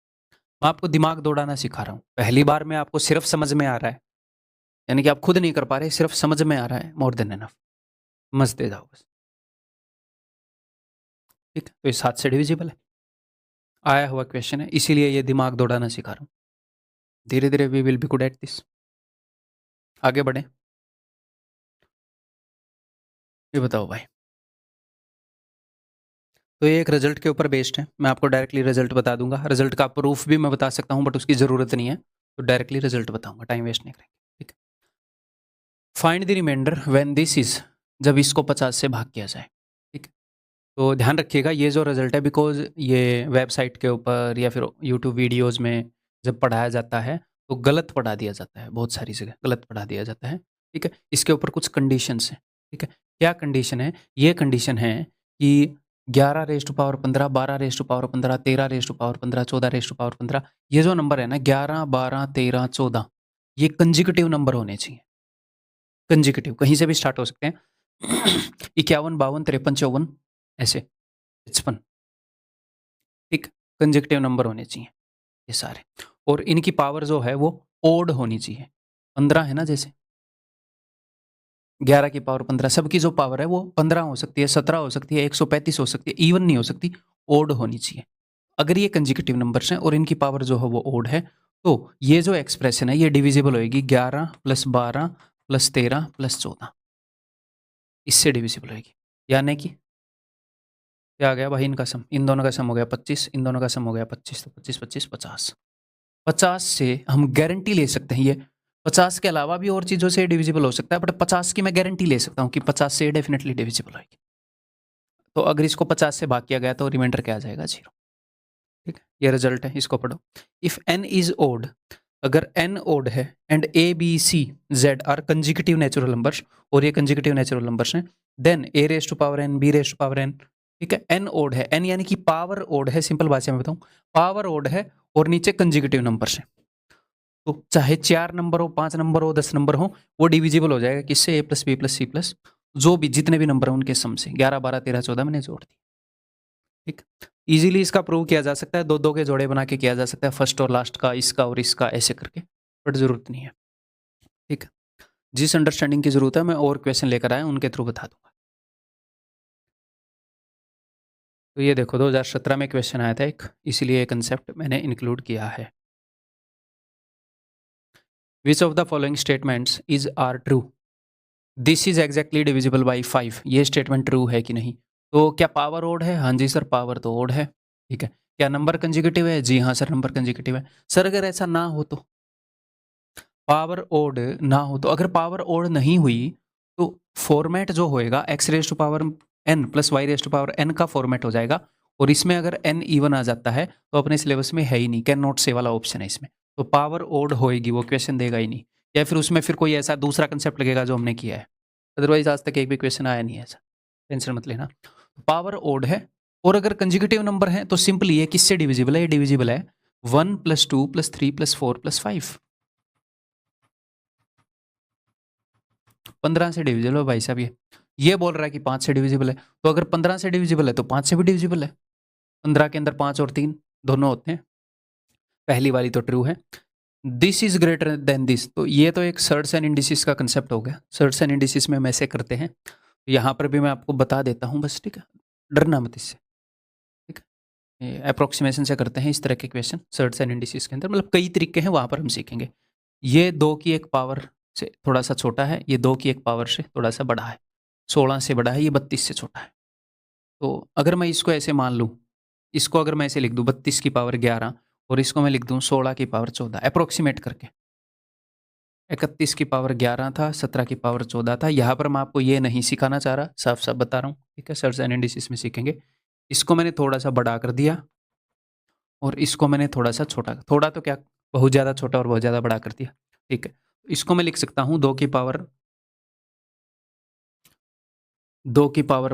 मैं आपको दिमाग दौड़ाना सिखा रहा हूँ, पहली बार में आपको सिर्फ समझ में आ रहा है, यानी कि आप खुद नहीं कर पा रहे, सिर्फ समझ में आ रहा है, मोर देन एनफ, समझते जाओ बस। ठीक, तो ये 7 से डिविजिबल है, आया हुआ क्वेश्चन है, इसीलिए ये दिमाग दौड़ाना सिखा रहा हूँ। धीरे धीरे we will be good at this. आगे बढ़े, ये बताओ भाई। तो ये एक रिजल्ट के ऊपर बेस्ड है, मैं आपको डायरेक्टली रिजल्ट बता दूंगा, रिजल्ट का प्रूफ भी मैं बता सकता हूँ बट उसकी ज़रूरत नहीं है, तो डायरेक्टली रिजल्ट बताऊंगा, टाइम वेस्ट नहीं करेंगे। ठीक, find the remainder when this is, जब इसको 50 से भाग किया जाए। ठीक, तो ध्यान रखिएगा ये जो रिजल्ट है, बिकॉज ये वेबसाइट के ऊपर या फिर यूट्यूब वीडियोज़ में जब पढ़ाया जाता है तो गलत पढ़ा दिया जाता है, बहुत सारी जगह गलत पढ़ा दिया जाता है। ठीक है, इसके ऊपर कुछ कंडीशंस हैं। ठीक है, क्या कंडीशन है? ये कंडीशन है कि 11 raise to power 15, 12 raise to power 15, 13 raise to power 15, 14 raise to power 15, ये जो नंबर है ना 11 12 13 14, ये कंजिक्यूटिव नंबर होने चाहिए। कंजिक्यूटिव कहीं से भी स्टार्ट हो सकते हैं, 51 52 53 54 ऐसे 55। ठीक, कंजेक्टिव नंबर होने चाहिए ये सारे, और इनकी पावर जो है वो ओड होनी चाहिए। 15 है ना, जैसे 11 की पावर 15, सबकी जो पावर है वो 15 हो सकती है, 17 हो सकती है, 135 हो सकती है, इवन नहीं हो सकती, ओड होनी चाहिए। अगर ये कंजिक्यूटिव नंबर्स हैं और इनकी पावर जो है वो ओड है, तो ये जो एक्सप्रेशन है ये डिविजिबल होएगी 11 प्लस 12 प्लस 13 प्लस 14, इससे डिविजिबल होएगी। यानी कि क्या आ गया भाई, इनका सम, इन दोनों का सम हो गया 25, इन दोनों का सम हो गया 25, तो 25 25 50। 50 से हम गारंटी ले सकते हैं, ये 50 के अलावा भी और चीज़ों से डिविजिबल हो सकता है, बट 50 की मैं गारंटी ले सकता हूँ कि 50 से डेफिनेटली डिविजिबल होगी। तो अगर इसको 50 से भाग किया गया तो रिमाइंडर क्या आ जाएगा? 0। ठीक है, ये रिजल्ट है, इसको पढ़ो। इफ n इज ओड, अगर n ओड है and a b c z are consecutive natural numbers, और ये कंजिक्यूटिव नेचुरल नंबर्स हैं, then a raise to power n b raise to power n, ठीक है, n ओड है, n यानी कि पावर ओड है, सिंपल भाषा में बताऊं पावर ओड है, और नीचे कंजिक्यूटिव नंबर्स हैं, तो चाहे 4 नंबर हो, 5 नंबर हो, 10 नंबर हो, वो डिविजिबल हो जाएगा किससे? a plus B plus C plus जो भी जितने भी नंबर हैं उनके सम से, 11 12 13 14 मैंने जोड़ दिया। ठीक, इजीली इसका प्रूव किया जा सकता है, दो दो के जोड़े बना के किया जा सकता है, फर्स्ट और लास्ट का, इसका और इसका, ऐसे करके, बट ज़रूरत नहीं है। ठीक है, जिस अंडरस्टैंडिंग की ज़रूरत है मैं और क्वेश्चन लेकर आया उनके थ्रू बता दूंगा। तो ये देखो 2017 में क्वेश्चन आया था एक, इसीलिए ये कंसेप्ट मैंने इंक्लूड किया है। Which of the following statements is are true, this is exactly divisible by 5, ये स्टेटमेंट ट्रू है कि नहीं। तो क्या पावर ओड है? हाँ जी सर, पावर तो ओड है। ठीक है, क्या नंबर कंजिक्यूटिव है? जी हाँ सर, नंबर कंजिक्यूटिव है। सर अगर ऐसा ना हो तो, पावर ओड ना हो तो, अगर पावर ओड नहीं हुई तो फॉर्मेट जो होएगा X raise to power N plus Y raise to power N का फॉर्मेट हो जाएगा। और इसमें अगर एन इवन आ जाता है तो अपने सिलेबस में है ही नहीं, कैन नॉट से वाला ऑप्शन है इसमें, तो पावर ओड होएगी, वो क्वेश्चन देगा ही नहीं। या फिर उसमें फिर कोई ऐसा दूसरा कंसेप्ट लगेगा जो हमने किया है, अदरवाइज आज तक एक भी क्वेश्चन आया नहीं है ऐसा, टेंशन मत लेना। पावर ओड है, और अगर कंजिक्यूटिव नंबर है तो सिंपली ये किससे डिविजिबल है? ये डिविजिबल है 1 + 2 + 3 + 4 + 5, 15 से डिविजिबल है भाई साहब। ये बोल रहा है कि 5 से डिविजिबल है, तो अगर 15 से डिविजिबल है तो 5 से भी डिविजिबल है। 15 के अंदर 5 और 3 दोनों होते हैं, पहली वाली तो ट्रू है। This is greater than this, तो ये तो एक सर्ट्स एंड इंडिसेस का कंसेप्ट हो गया। सर्ट्स एंड इंडिसेस में हम ऐसे करते हैं, यहाँ पर भी मैं आपको बता देता हूँ बस, ठीक है, डरना मत इससे। ठीक है, अप्रोक्सीमेशन से करते हैं इस तरह के क्वेश्चन सर्ट्स एंड इंडिसेस के अंदर, मतलब कई तरीके हैं, वहाँ पर हम सीखेंगे। ये 2 की 1 पावर से थोड़ा सा छोटा है, ये 2 की 1 पावर से थोड़ा सा बड़ा है, 16 से बड़ा है, ये 32 से छोटा है। तो अगर मैं इसको ऐसे मान लूँ, इसको अगर मैं ऐसे लिख दूँ 32 की पावर 11, और इसको मैं लिख दूँ 16 की पावर 14, अप्रोक्सीमेट करके। 31 की पावर 11 था, 17 की पावर 14 था। यहाँ पर मैं आपको ये नहीं सिखाना चाह रहा, साफ साफ बता रहा हूँ, ठीक है, सर्च एंड इंडिसेस में सीखेंगे। इसको मैंने थोड़ा सा बड़ा कर दिया, और इसको मैंने थोड़ा सा छोटा, थोड़ा तो क्या, बहुत ज़्यादा छोटा और बहुत ज़्यादा बड़ा कर दिया। ठीक है, इसको मैं लिख सकता हूँ 2 की पावर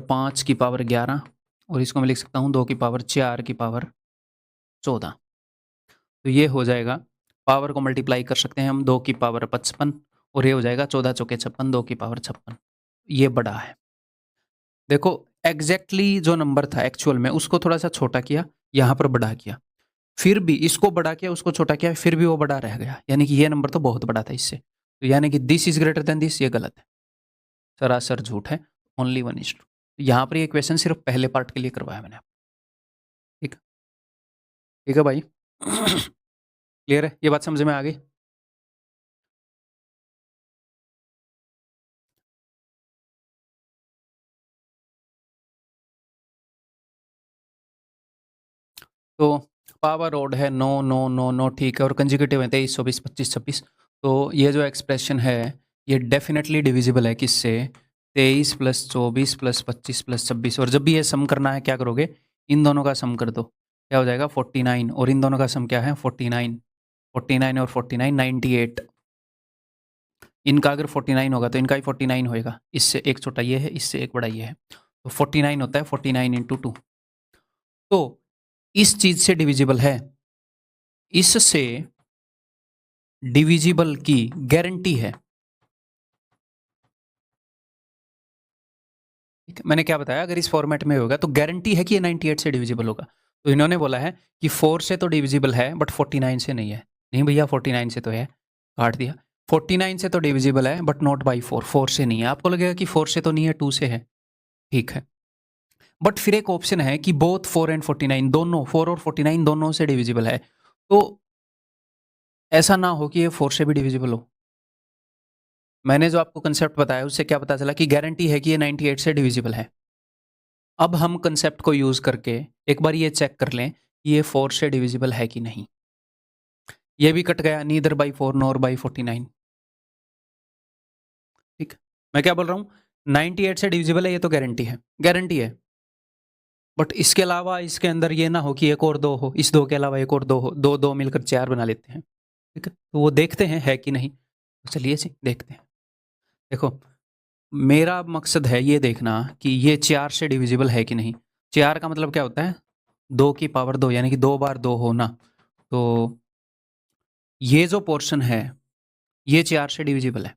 5 की पावर 11, और इसको मैं लिख सकता हूँ 2 की पावर 4 की पावर 14। तो ये हो जाएगा, पावर को मल्टीप्लाई कर सकते हैं हम, 2 की पावर 55, और ये हो जाएगा 14 चौके 56, 2 की पावर 56। ये बड़ा है। देखो एग्जैक्टली जो नंबर था एक्चुअल में, उसको थोड़ा सा छोटा किया, यहाँ पर बड़ा किया, फिर भी इसको बड़ा किया, उसको छोटा किया, फिर भी वो बड़ा रह गया, यानी कि ये नंबर तो बहुत बड़ा था इससे। तो यानी कि this is greater than this, ये गलत है, सरासर झूठ है, ओनली 1 इज ट्रू। यहाँ पर ये क्वेश्चन सिर्फ पहले पार्ट के लिए करवाया मैंने। ठीक, ठीक है भाई। क्लियर है, ये बात समझ में आ गई? तो पावर ओड है, नो नो नो नो, ठीक है, और कंजिक्यूटिव है 23, 24, 25, 26। तो ये जो एक्सप्रेशन है ये डेफिनेटली डिविजिबल है किससे? 23 + 24 + 25 + 26। और जब भी ये सम करना है क्या करोगे? इन दोनों का सम कर दो, क्या हो जाएगा? 49, और इन दोनों का सम क्या है? 49, 49 और 49 98। इनका अगर 49 होगा तो इनका ही 49 होएगा, इससे एक छोटा ये है, इससे एक बड़ा ये है, तो 49 होता है 49 × 2। तो इस चीज से डिविजिबल है, इससे डिविजिबल की गारंटी है। ठीक है, मैंने क्या बताया, अगर इस फॉर्मेट में होगा तो गारंटी है कि ये 98 से डिविजिबल होगा। तो इन्होंने बोला है कि 4 से तो डिविजिबल है बट 49 से नहीं है। नहीं भैया 49 से तो है, काट दिया। 49 से तो डिविजिबल है बट नॉट बाई 4, 4 से नहीं है। आपको लगेगा कि 4 से तो नहीं है, 2 से है, ठीक है, बट फिर एक ऑप्शन है कि बोथ 4 एंड 49, दोनों 4 और 49 दोनों से डिविजिबल है। तो ऐसा ना हो कि ये 4 से भी डिविजिबल हो। मैंने जो आपको कंसेप्ट बताया उससे क्या पता चला कि गारंटी है कि ये 98 से डिविजिबल है। अब हम कंसेप्ट को यूज करके एक बार ये चेक कर लें कि ये 4 से डिविजिबल है कि नहीं। ये भी कट गया, नीदर बाई 4 नॉर बाई 49। ठीक, मैं क्या बोल रहा हूँ, 98 से डिविजिबल है, ये तो गारंटी है, गारंटी है। बट इसके अलावा इसके अंदर ये ना हो कि एक और 2 हो, इस 2 के अलावा एक और 2 हो, 2 2 मिलकर 4 बना लेते हैं। ठीक है, तो वो देखते हैं है कि नहीं। तो चलिए जी देखते हैं। देखो मेरा मकसद है ये देखना कि ये 4 से डिविजिबल है कि नहीं। 4 का मतलब क्या होता है? 2 की पावर 2, यानी कि 2 बार 2 होना। तो ये जो पोर्शन है ये 4 से डिविजिबल है,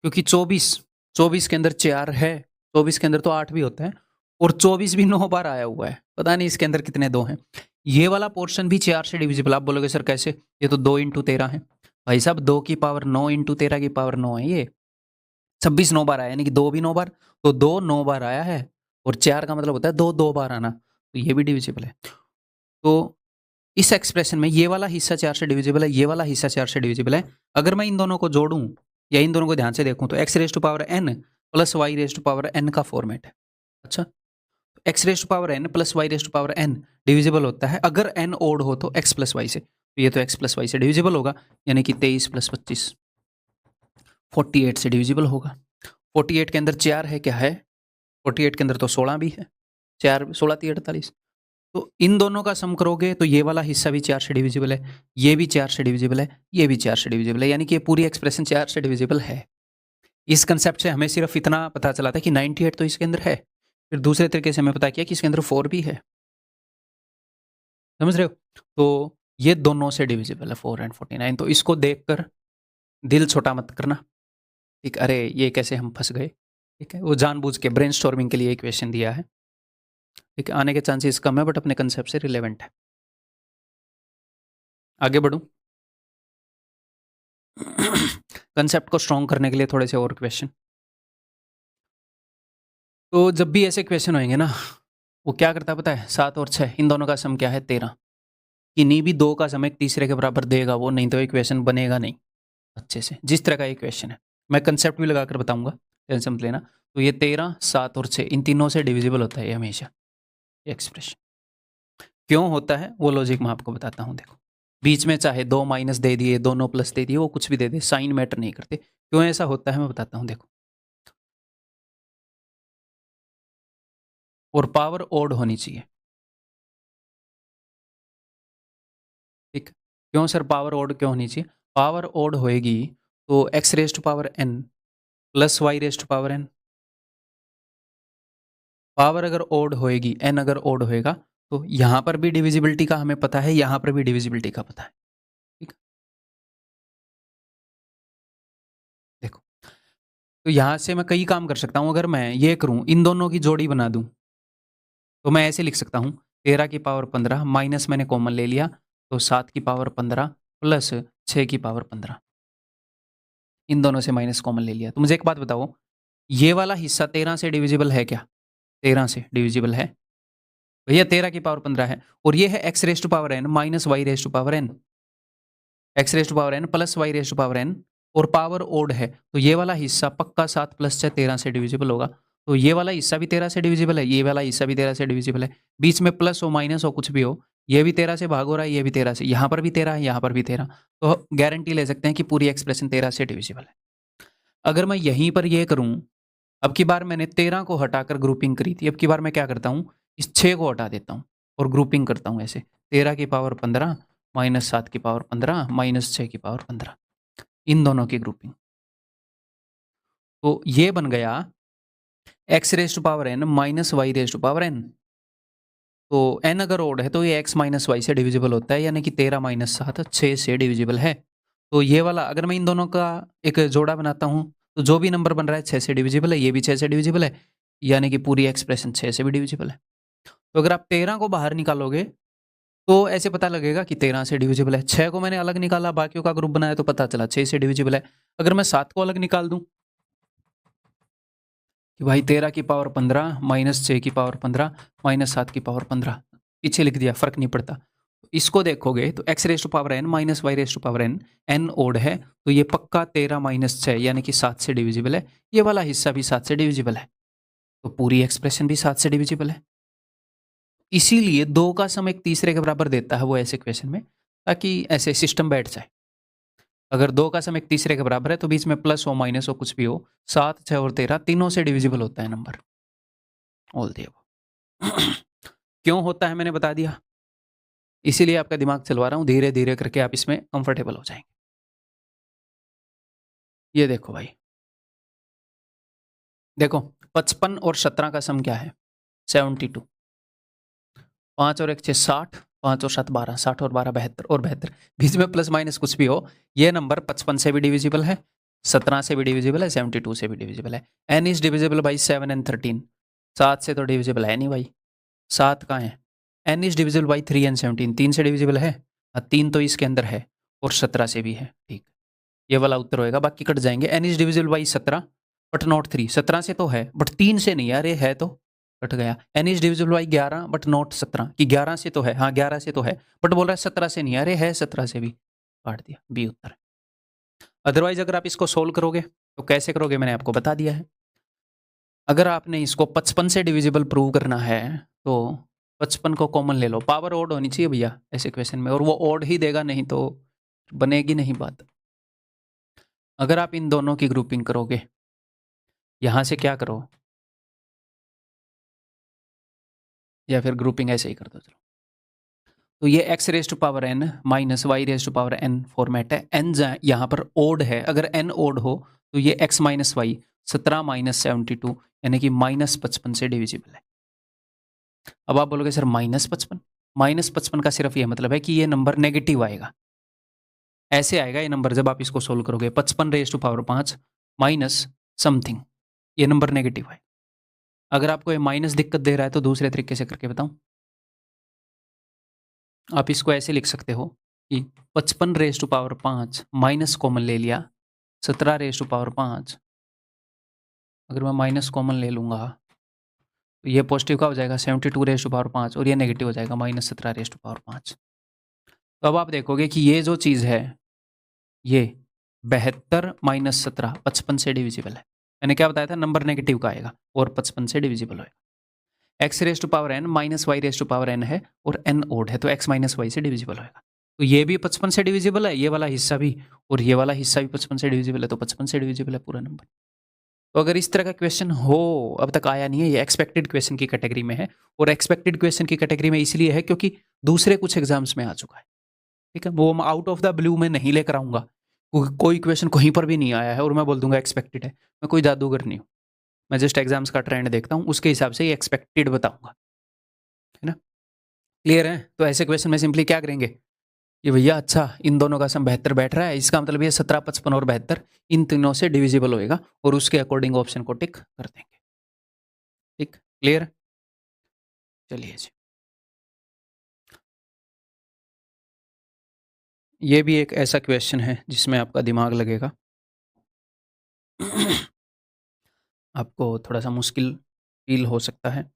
क्योंकि 24 के अंदर 4 है, 24 के अंदर तो 8 भी होता है। और 24 भी 9 बार आया हुआ है, पता नहीं इसके अंदर कितने 2 हैं। ये वाला पोर्शन भी 4 से डिविजिबल। आप बोलोगे सर कैसे, ये तो 2 × 13 है। भाई साहब 2 की पावर 9 × 13 की पावर 9 है ये। 26 9 बार आया, यानी कि 2 भी 9 बार, तो 2 9 बार आया है, और 4 का मतलब होता है 2 2 बार आना, तो ये भी डिविजिबल है। तो इस एक्सप्रेशन में ये वाला हिस्सा 4 से डिविजिबल है, ये वाला हिस्सा 4 से डिविजिबल है। अगर मैं इन दोनों को जोड़ूं या इन दोनों को ध्यान से देखूं तो x⁻n + y⁻n का फॉर्मेट है। अच्छा, x⁻n + y⁻n डिविजिबल होता है अगर n ओड हो तो x + y से, तो ये तो x + y से डिविजिबल होगा, यानी कि 23 + 25 48 से डिविजिबल होगा। 48 के अंदर 4 है, क्या है 48 के अंदर तो 16 भी है, 4 16 3 48। तो इन दोनों का सम करोगे तो ये वाला हिस्सा भी 4 से डिविजिबल है, ये भी 4 से डिविजिबल है, ये भी 4 से डिविजिबल है, यानी कि ये पूरी एक्सप्रेशन 4 से डिविजिबल है। इस कंसेप्ट से हमें सिर्फ इतना पता चला था कि 98 तो इसके अंदर है। फिर दूसरे तरीके से हमें पता किया कि इसके अंदर 4 भी है। समझ रहे हो? तो ये दोनों से डिविजिबल है 4 और 49। तो इसको देखकर दिल छोटा मत करना, ठीक, अरे ये कैसे हम फंस गए, ठीक है। वो जानबूझ के ब्रेनस्टॉर्मिंग के लिए इक्वेशन दिया है, ठीक है। आने के चांसेस कम है बट अपने कंसेप्ट से रिलेवेंट है। आगे बढ़ूं कंसेप्ट को स्ट्रॉन्ग करने के लिए थोड़े से और क्वेश्चन। तो जब भी ऐसे क्वेश्चन होंगे ना, वो क्या करता है पता है, 7 और 6 इन दोनों का सम क्या है 13। किन्हीं भी 2 का सम एक तीसरे के बराबर देगा वो, नहीं तो इक्वेशन बनेगा नहीं अच्छे से। जिस तरह का इक्वेशन है मैं कंसेप्ट भी लगाकर बताऊंगा, टेंशन मत लेना। तो ये 13 7 और 6 इन तीनों से डिविजिबल होता है ये हमेशा, एक्सप्रेशन। क्यों होता है वो लॉजिक मैं आपको बताता हूँ। देखो, बीच में चाहे 2 माइनस दे दिए, दोनों प्लस दे दिए, वो कुछ भी दे दे, साइन मैटर नहीं करते। क्यों ऐसा होता है मैं बताता हूँ। देखो, और पावर ओड होनी चाहिए, ठीक। क्यों सर पावर ओड क्यों होनी चाहिए? पावर ओड होएगी तो x⁻n + y⁻n, पावर अगर ओड होएगी, n अगर ओड होएगा, तो यहां पर भी डिविजिबिलिटी का हमें पता है, यहां पर भी डिविजिबिलिटी का पता है, ठीक। देखो, तो यहां से मैं कई काम कर सकता हूं। अगर मैं ये करूं, इन दोनों की जोड़ी बना दूं, तो मैं ऐसे लिख सकता हूं 13 की पावर 15 माइनस मैंने कॉमन ले लिया, तो 7 की पावर 15 प्लस 6 की पावर 15, इन दोनों से माइनस कॉमन ले लिया। तो मुझे एक बात बताओ, ये वाला हिस्सा 13 से डिविजिबल है क्या? 13 से डिविजिबल है भैया, 13 की पावर 15 है, और ये है x⁻n minus y⁻n, x⁻n plus y⁻n, और पावर ओड है, तो ये वाला हिस्सा पक्का 7 + 6 13 से डिविजिबल होगा। तो ये वाला हिस्सा भी 13 से डिविजिबल है, ये वाला हिस्सा भी 13 से डिविजिबल है। बीच में प्लस हो माइनस हो कुछ भी हो, ये भी 13 से भाग हो रहा है, ये भी 13 से, यहाँ पर भी 13 है, यहाँ पर भी 13, तो गारंटी ले सकते हैं कि पूरी एक्सप्रेशन 13 से डिविजिबल है। अगर मैं यहीं पर ये करूं, अब की बार मैंने 13 को हटाकर ग्रुपिंग करी थी, अब की बार मैं क्या करता हूँ, इस 6 को हटा देता हूँ और ग्रुपिंग करता हूँ ऐसे, 13 की पावर 15 माइनस 7 की पावर 15 माइनस 6 की पावर 15, इन दोनों की ग्रुपिंग। तो ये बन गया x⁻n माइनस y⁻n। तो n अगर ओड है तो ये x माइनस वाई से डिविजिबल होता है, यानी कि 13 माइनस 7 6 से डिविजिबल है। तो ये वाला अगर मैं इन दोनों का एक जोड़ा बनाता हूँ, तो जो भी नंबर बन रहा है 6 से डिविजिबल है, ये भी 6 से डिविजिबल है, यानी कि पूरी एक्सप्रेशन 6 से भी डिविजिबल है। तो अगर आप 13 को बाहर निकालोगे तो ऐसे पता लगेगा कि 13 से डिविजिबल है। 6 को मैंने अलग निकाला, बाकियों का ग्रुप बनाया, तो पता चला 6 से डिविजिबल है। अगर मैं 7 को अलग निकाल दूं कि भाई 13 की पावर 15 माइनस 6 की पावर 15 माइनस 7 की पावर 15, पीछे लिख दिया, फर्क नहीं पड़ता। इसको देखोगे तो x⁻n माइनस y⁻n n ओड है, तो ये पक्का 13 माइनस 6 यानी कि 7 से डिविजिबल है। ये वाला हिस्सा भी 7 से डिविजिबल है, तो पूरी एक्सप्रेशन भी 7 से डिविजिबल है। इसीलिए 2 का सम एक तीसरे के बराबर देता है वो ऐसे क्वेश्चन में, ताकि ऐसे सिस्टम बैठ जाए। अगर 2 का सम एक तीसरे के बराबर है तो बीच में प्लस हो माइनस हो कुछ भी हो, 7 6 और 13 तीनों से डिविजिबल होता है नंबर, ऑल द अबव। क्यों होता है मैंने बता दिया, इसीलिए आपका दिमाग चलवा रहा हूँ, धीरे धीरे करके आप इसमें कंफर्टेबल हो जाएंगे। ये देखो भाई, देखो 55 और 17 का सम क्या है 72, 5 और 1 6 60, 5 और 7 12, 60 और 12 72 और 72, बीच में प्लस माइनस कुछ भी हो, ये नंबर 55 से भी डिविजिबल है, 17 से भी डिविजिबल है, 72 से भी डिविजिबल है। n is divisible by 7 and 13, 7 से तो डिविजिबल है नहीं भाई, 7 कहाँ है? n is divisible by 3 and 17, 3 से डिविजिबल है? हाँ 3 तो इसके अंदर है और 17 से भी है, ठीक। ये वाला उत्तर होएगा, बाकी कट जाएंगे। n is divisible by 17 but not 3, 17 से तो है बट 3 से नहीं यार, ये है तो कट गया। n is divisible by 11 but not 17, कि 11 से तो है, हाँ 11 से तो है बट बोल रहा है 17 से नहीं, अरे है 17 से भी, काट दिया, बी उत्तर। अदरवाइज अगर आप इसको सोल्व करोगे तो कैसे करोगे मैंने आपको बता दिया है। अगर आपने इसको 55 से डिविजिबल प्रूव करना है तो 55 को कॉमन ले लो, पावर ओड होनी चाहिए भैया ऐसे क्वेश्चन में, और वो ओड ही देगा, नहीं तो बनेगी नहीं बात। अगर आप इन दोनों की ग्रुपिंग करोगे, यहां से क्या करो, या फिर ग्रुपिंग ऐसे ही कर दो चलो, तो ये x raise to power n minus Y raise to power n format है। n यहाँ पर ओड है, अगर n ओड हो तो ये x माइनस वाई 17 माइनस 72 यानी कि माइनस 55 से डिविजिबल है। अब आप बोलोगे सर माइनस 55 का सिर्फ ये मतलब है कि ये नंबर नेगेटिव आएगा, ऐसे आएगा ये नंबर जब आप इसको सोल्व करोगे, 55 raise to power 5 minus something, ये नंबर नेगेटिव है। अगर आपको ये माइनस दिक्कत दे रहा है तो दूसरे तरीके से करके बताऊं, आप इसको ऐसे लिख सकते हो कि 55 raise to power 5 minus common ले लिया, 17 रेज टू पावर 5, अगर मैं माइनस कॉमन ले लूंगा तो ये पॉजिटिव का हो जाएगा 72 रेज टू पावर 5 और ये नेगेटिव हो जाएगा माइनस 17 रेज टू पावर 5। तो अब आप देखोगे कि ये जो चीज़ है ये 72 माइनस 17 55 से डिविजिबल है। मैंने क्या बताया था, नंबर नेगेटिव का आएगा और 55 से डिविजिबल होएगा। x raise to power n minus Y raise to power n है और n ओड है तो x माइनस वाई से डिविजिबल होएगा। तो ये भी 55 से डिविजिबल है, ये वाला हिस्सा भी, और ये वाला हिस्सा भी 55 से डिविजिबल है, तो 55 से डिविजिबल है पूरा नंबर। तो अगर इस तरह का क्वेश्चन हो, अब तक आया नहीं है, ये एक्सपेक्टेड क्वेश्चन की कैटेगरी में है, और एक्सपेक्टेड क्वेश्चन की कैटेगरी में इसलिए है क्योंकि दूसरे कुछ एग्जाम्स में आ चुका है, ठीक है। वो आउट ऑफ द ब्लू में नहीं लेकर आऊंगा, कोई क्वेश्चन कहीं पर भी नहीं आया है और मैं बोल दूंगा एक्सपेक्टेड है, मैं कोई जादूगर नहीं हूँ, मैं जस्ट एग्जाम्स का ट्रेंड देखता हूँ, उसके हिसाब से ये एक्सपेक्टेड बताऊंगा, है ना। क्लियर है? तो ऐसे क्वेश्चन में सिंपली क्या करेंगे कि भैया अच्छा इन दोनों का सम 72 बैठ रहा है, इसका मतलब ये 17 55 और 72 इन तीनों से डिविजिबल होएगा और उसके अकॉर्डिंग ऑप्शन को टिक कर देंगे, ठीक। क्लियर? चलिए जी, ये भी एक ऐसा क्वेश्चन है जिसमें आपका दिमाग लगेगा आपको थोड़ा सा मुश्किल फील हो सकता है।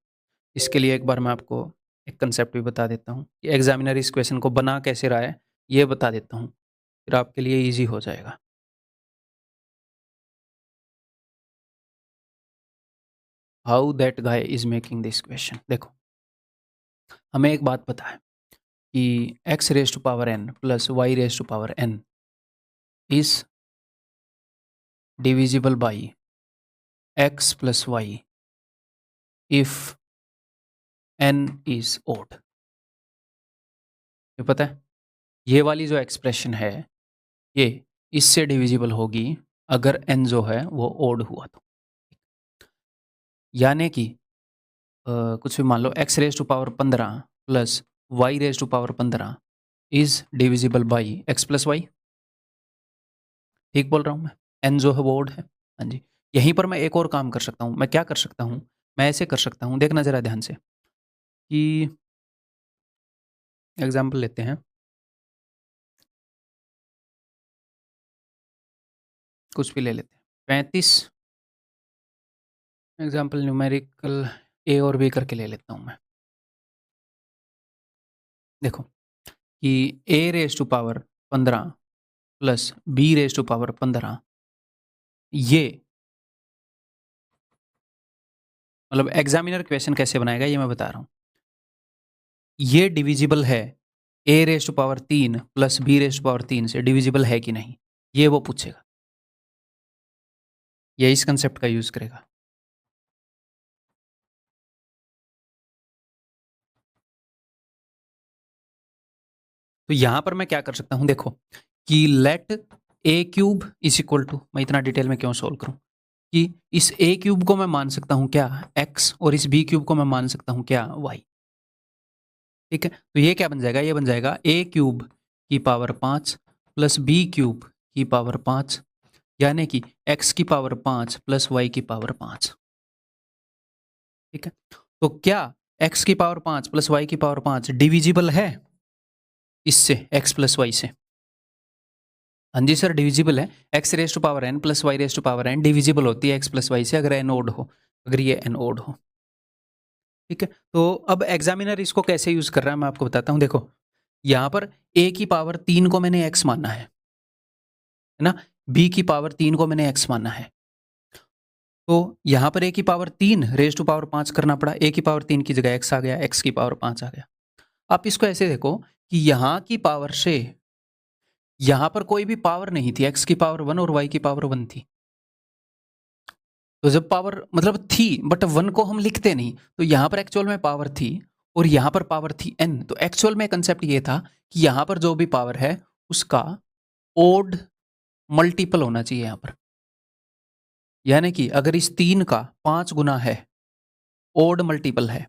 इसके लिए एक बार मैं आपको एक कंसेप्ट भी बता देता हूँ कि एग्जामिनर इस क्वेश्चन को बना कैसे रहा है, ये बता देता हूँ, फिर आपके लिए ईजी हो जाएगा। How that guy is making this question. देखो, हमें एक बात पता है कि x raise to power n plus y raise to power n is divisible by x plus y if n is odd. ये पता है, ये वाली जो एक्सप्रेशन है ये इससे डिविजिबल होगी अगर n जो है वो ओड हुआ तो, यानी कि कुछ भी मान लो x raise to power 15 plus y raise to power 15 is divisible by x plus Y. ठीक बोल रहा हूँ मैं? n जो है वो ओड है, हाँ जी। यहीं पर मैं एक और काम कर सकता हूँ, मैं क्या कर सकता हूँ, मैं ऐसे कर सकता हूँ, देखना जरा ध्यान से कि एग्जाम्पल लेते हैं, कुछ भी ले लेते हैं, 35 एग्जाम्पल न्यूमेरिकल ए और बी करके ले लेता हूँ मैं। देखो कि a raise to power 15 plus b raise to power 15 ये मतलब एग्जामिनर क्वेश्चन कैसे बनाएगा ये मैं बता रहा हूँ। ये डिविजिबल है a raise to power 3 plus b raise to power 3 से डिविजिबल है कि नहीं, ये वो पूछेगा, ये इस कंसेप्ट का यूज करेगा। तो यहां पर मैं क्या कर सकता हूं, देखो कि let a cube is equal to, मैं इतना डिटेल में क्यों सोल्व करूं, कि इस a क्यूब को मैं मान सकता हूं क्या x और इस b क्यूब को मैं मान सकता हूं क्या y, ठीक है। तो ये क्या बन जाएगा, ये बन जाएगा a क्यूब की पावर 5 प्लस b क्यूब की पावर 5 यानी कि x की पावर 5 प्लस y की पावर 5, ठीक है, तो क्या x की पावर 5 प्लस y की पावर 5 डिविजिबल है इससे, x प्लस वाई से? हाँ जी सर, डिविजिबल है। x raise to power n plus y raise to power n divisible होती है x प्लस वाई से, अगर n ओड हो, अगर ये n ओड हो। ठीक है, तो अब एग्जामिनर इसको कैसे यूज कर रहा है मैं आपको बताता हूँ। देखो, यहाँ पर a की पावर 3 को मैंने x माना है ना, b की पावर 3 को मैंने x माना है, तो यहाँ पर a की पावर 3 रेज टू पावर 5 करना पड़ा, a की पावर 3 की जगह x आ गया, x की पावर 5 आ गया। आप इसको ऐसे देखो कि यहाँ की पावर से यहाँ पर कोई भी पावर नहीं थी, x की पावर 1 और y की पावर 1 थी। तो जब पावर मतलब थी बट 1 को हम लिखते नहीं, तो यहाँ पर एक्चुअल में पावर थी और यहाँ पर पावर थी n। तो एक्चुअल में कंसेप्ट ये था कि यहाँ पर जो भी पावर है उसका ओड मल्टीपल होना चाहिए यहाँ पर, यानी कि अगर इस 3 का 5 गुना है, ओड मल्टीपल है,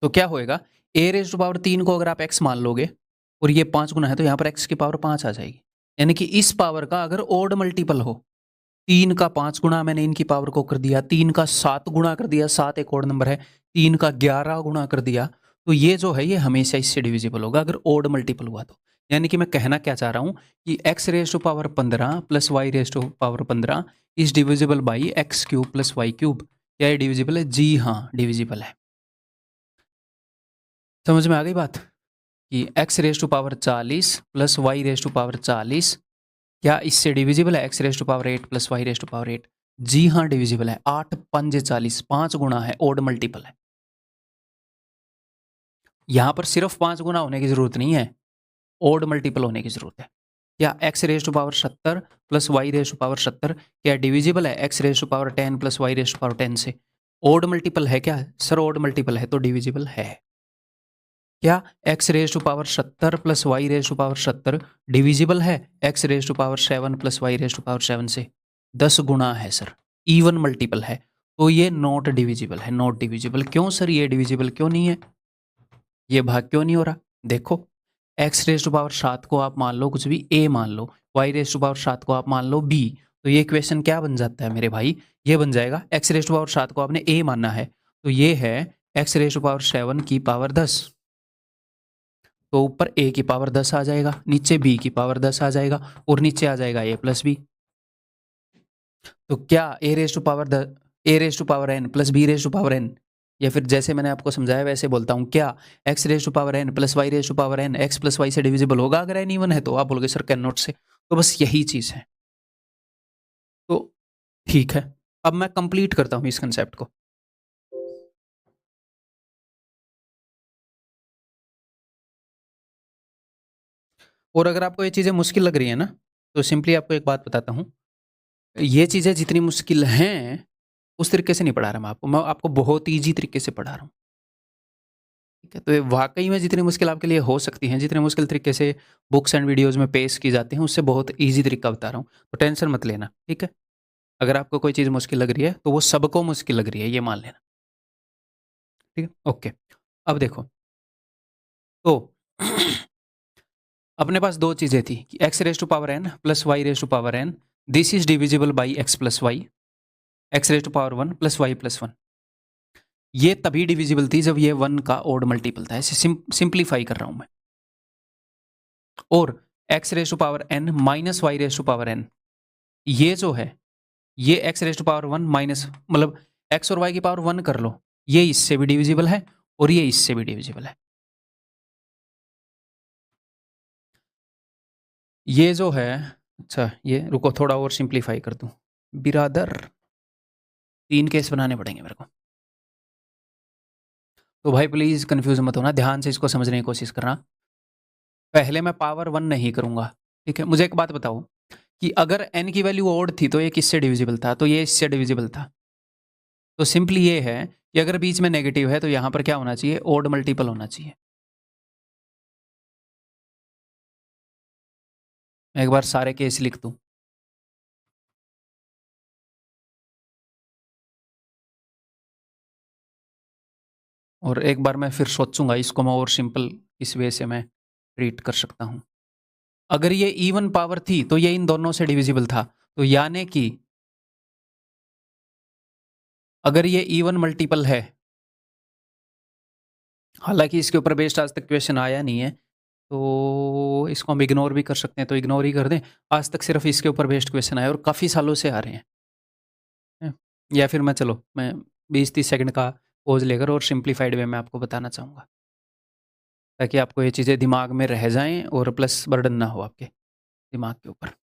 तो क्या होएगा, a रेज टू पावर 3 को अगर आप x मान लोगे और ये 5 गुना है, तो यहाँ पर x की पावर 5 आ जाएगी। यानी कि इस पावर का अगर ओड मल्टीपल हो, 3 का 5 गुना मैंने इनकी पावर को कर दिया, 3 का 7 गुना कर दिया, 7 एक ओड नंबर है, 3 का 11 गुना कर दिया, तो ये जो है ये हमेशा इससे डिविजिबल होगा अगर ओड मल्टीपल हुआ तो। यानी कि मैं कहना क्या चाह रहा हूँ कि x raise to power 15 plus y raise to power 15 is divisible by X cube plus Y cube. क्या ये डिविजिबल है? जी हाँ, डिविजिबल है। समझ में आ गई बात कि x raise to power 40 plus y raise to power 40 क्या इससे डिविजिबल है? X raise to power 8 plus Y raise to power 8। जी हाँ, डिविजिबल है। 8 पंजे 40, 5 गुना है, ओड मल्टीपल है। यहां पर सिर्फ 5 गुना होने की जरूरत नहीं है, ओड मल्टीपल होने की जरूरत है। क्या X raise to power 70 plus Y raise to power 70 क्या डिविजिबल है x raise to power 10 plus Y raise to power 10 से? ओड मल्टीपल है क्या सर? ओड मल्टीपल है तो डिविजिबल है। क्या X raise to power 70 plus Y raise to power 70 divisible है x raise to power 7 plus Y raise to power 7 से? 10 गुना है सर, इवन मल्टीपल है, तो ये नॉट डिविजिबल है, नॉट डिविजिबल। क्यों सर ये डिविजिबल क्यों नहीं है, ये भाग क्यों नहीं हो रहा? देखो, एक्स रेज टू पावर 7 को आप मान लो कुछ भी a मान लो, वाई रेज टू पावर 7 को आप मान लो b, तो ये इक्वेशन क्या बन जाता है मेरे भाई? ये बन जाएगा, एक्स रेज टू पावर 7 को आपने a माना है, तो ये है एक्स रेज टू पावर 7 की पावर 10, तो ऊपर a की पावर 10 आ जाएगा, नीचे b की पावर 10 आ जाएगा और नीचे आ जाएगा a प्लस बी। तो क्या a raise to power a raise to power n plus b raise to power n, या फिर जैसे मैंने आपको समझाया वैसे बोलता हूँ, क्या x raise to power n plus y raise to power n x plus Y से डिविजिबल होगा अगर n इवन है? तो आप बोलोगे सर कैन नॉट से। तो बस यही चीज है। तो ठीक है, अब मैं कंप्लीट करता हूँ इस कंसेप्ट को। और अगर आपको ये चीजें मुश्किल लग रही है ना, तो सिंपली आपको एक बात बताता हूँ, ये चीजें जितनी मुश्किल हैं उस तरीके से नहीं पढ़ा रहा मैं आपको बहुत ईजी तरीके से पढ़ा रहा हूँ। ठीक है, तो ये वाकई में जितनी मुश्किल आपके लिए हो सकती हैं, जितने मुश्किल तरीके से बुक्स एंड वीडियोस में पेश की जाती हैं, उससे बहुत ईजी तरीका बता रहा हूँ, तो टेंशन मत लेना। ठीक है, अगर आपको कोई चीज़ मुश्किल लग रही है तो वो सबको मुश्किल लग रही है, ये मान लेना। ठीक है, ओके। अब देखो, तो अपने पास दो चीज़ें थी कि X raise to power N plus Y raise to power N, this is divisible by X plus Y, X raise to power 1 plus Y plus 1। ये तभी डिविजिबल थी जब ये 1 का ओड मल्टीपल था। ऐसे सिंप्लीफाई कर रहा हूं मैं। और X raise to power N minus Y raise to power N, ये जो है ये x raise to power 1 minus, मतलब एक्स और वाई की पावर 1 कर लो, ये इससे भी डिविजिबल है और ये इससे भी डिविजिबल है। ये जो है, अच्छा ये रुको थोड़ा और सिंप्लीफाई कर दूं बिरादर, 3 केस बनाने पड़ेंगे मेरे को। तो भाई प्लीज कंफ्यूज मत होना, ध्यान से इसको समझने की कोशिश करना। पहले मैं पावर 1 नहीं करूंगा, ठीक है? मुझे एक बात बताओ कि अगर n की वैल्यू ओड थी तो ये किससे डिविजिबल था? तो ये इससे डिविजिबल था। तो सिंपली ये है कि अगर बीच में नेगेटिव है तो यहां पर क्या होना चाहिए? ओड मल्टीपल होना चाहिए। मैं एक बार सारे केस लिख दूं। और एक बार मैं फिर सोचूंगा इसको, मैं और सिंपल इस वे से मैं ट्रीट कर सकता हूं। अगर ये इवन पावर थी तो ये इन दोनों से डिविजिबल था, तो यानी कि अगर ये इवन मल्टीपल है, हालांकि इसके ऊपर बेस्ड आज तक क्वेश्चन आया नहीं है, तो इसको हम इग्नोर भी कर सकते हैं, तो इग्नोर ही कर दें। आज तक सिर्फ इसके ऊपर बेस्ड क्वेश्चन आए और काफ़ी सालों से आ रहे हैं। या फिर मैं 20-30 सेकंड का पॉज लेकर और सिंप्लीफाइड वे में आपको बताना चाहूँगा, ताकि आपको ये चीज़ें दिमाग में रह जाएं और प्लस बर्डन ना हो आपके दिमाग के ऊपर।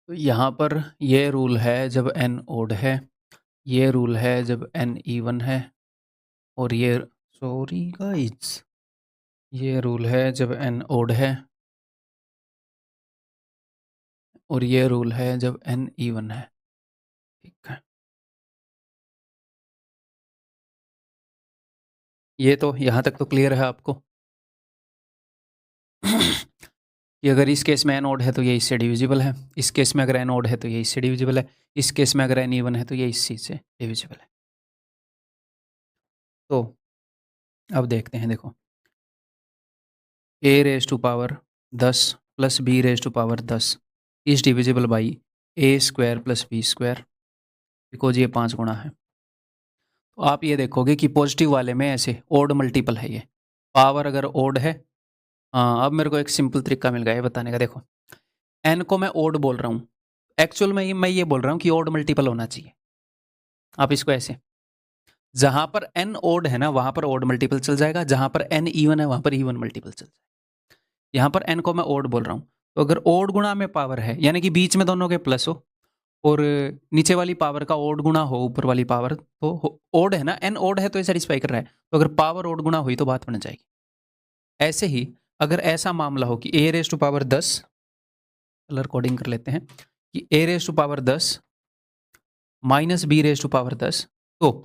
तो यहाँ पर ये रूल है जब n ओड है, ये रूल है जब n इवन है, और ये सॉरी गाइस, ये रूल है जब n ओड है, और ये रूल है जब n इवन है। ठीक है, ये तो यहाँ तक तो क्लियर है आपको कि अगर इस केस में n ओड है तो ये इससे डिविजिबल है, इस केस में अगर n ओड है तो ये इससे डिविजिबल है, इस केस में अगर n इवन है तो ये इस चीज़ से डिविजिबल है। तो अब देखते हैं, देखो a⁻10 plus b⁻10 is divisible by a² plus b², because ये 5 गुना है। तो आप ये देखोगे कि पॉजिटिव वाले में ऐसे ओड मल्टीपल है, ये पावर अगर ओड है। हाँ, अब मेरे को एक सिंपल तरीका मिल गया है बताने का। देखो n को मैं ओड बोल रहा हूँ, एक्चुअल में मैं ये बोल रहा हूँ कि ओड मल्टीपल होना चाहिए। आप इसको ऐसे, जहां पर n ओड है ना वहां पर ओड मल्टीपल चल जाएगा, जहां पर n इवन है वहां पर इवन मल्टीपल चल जाएगा। यहाँ पर n को मैं ओड बोल रहा हूँ, तो अगर ओड गुणा में पावर है, यानी कि बीच में दोनों के प्लस हो और नीचे वाली पावर का ओड गुणा हो ऊपर वाली पावर, तो ओड है ना, n ओड है तो ये सेटिस्फाई कर रहा है, तो अगर पावर ओड गुणा हुई तो बात बन जाएगी। ऐसे ही अगर ऐसा मामला हो कि a⁻10, कलर कोडिंग कर लेते हैं, कि a⁻10 माइनस b⁻10, तो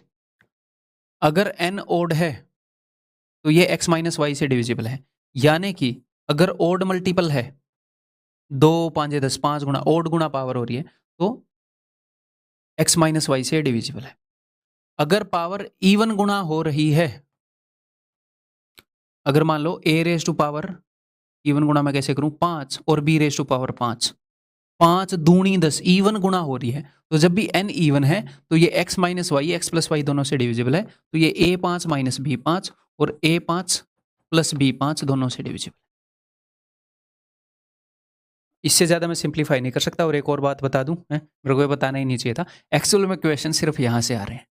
अगर n ओड है तो ये x माइनस वाई से डिविजिबल है, यानी कि अगर ओड मल्टीपल है, 2 5 10 5 गुना ओड गुना पावर हो रही है, तो x माइनस वाई से डिविजिबल है। अगर पावर इवन गुना हो रही है, अगर मान लो a⁻पावर इवन गुणा मैं कैसे करूं 5 और b⁻5, 5 दूनी 10 इवन गुणा हो रही है, तो जब भी n इवन है तो ये x minus Y x plus Y दोनों से डिविजिबल है, तो ये a5 माइनस b5 और a5 प्लस b5 दोनों से डिविजिबल। इससे ज़्यादा मैं सिंप्लीफाई नहीं कर सकता। और एक और बात बता दूं, मेरे को ये बताना ही नहीं चाहिए था, एक्चुअल में क्वेश्चन सिर्फ यहाँ से आ रहे हैं,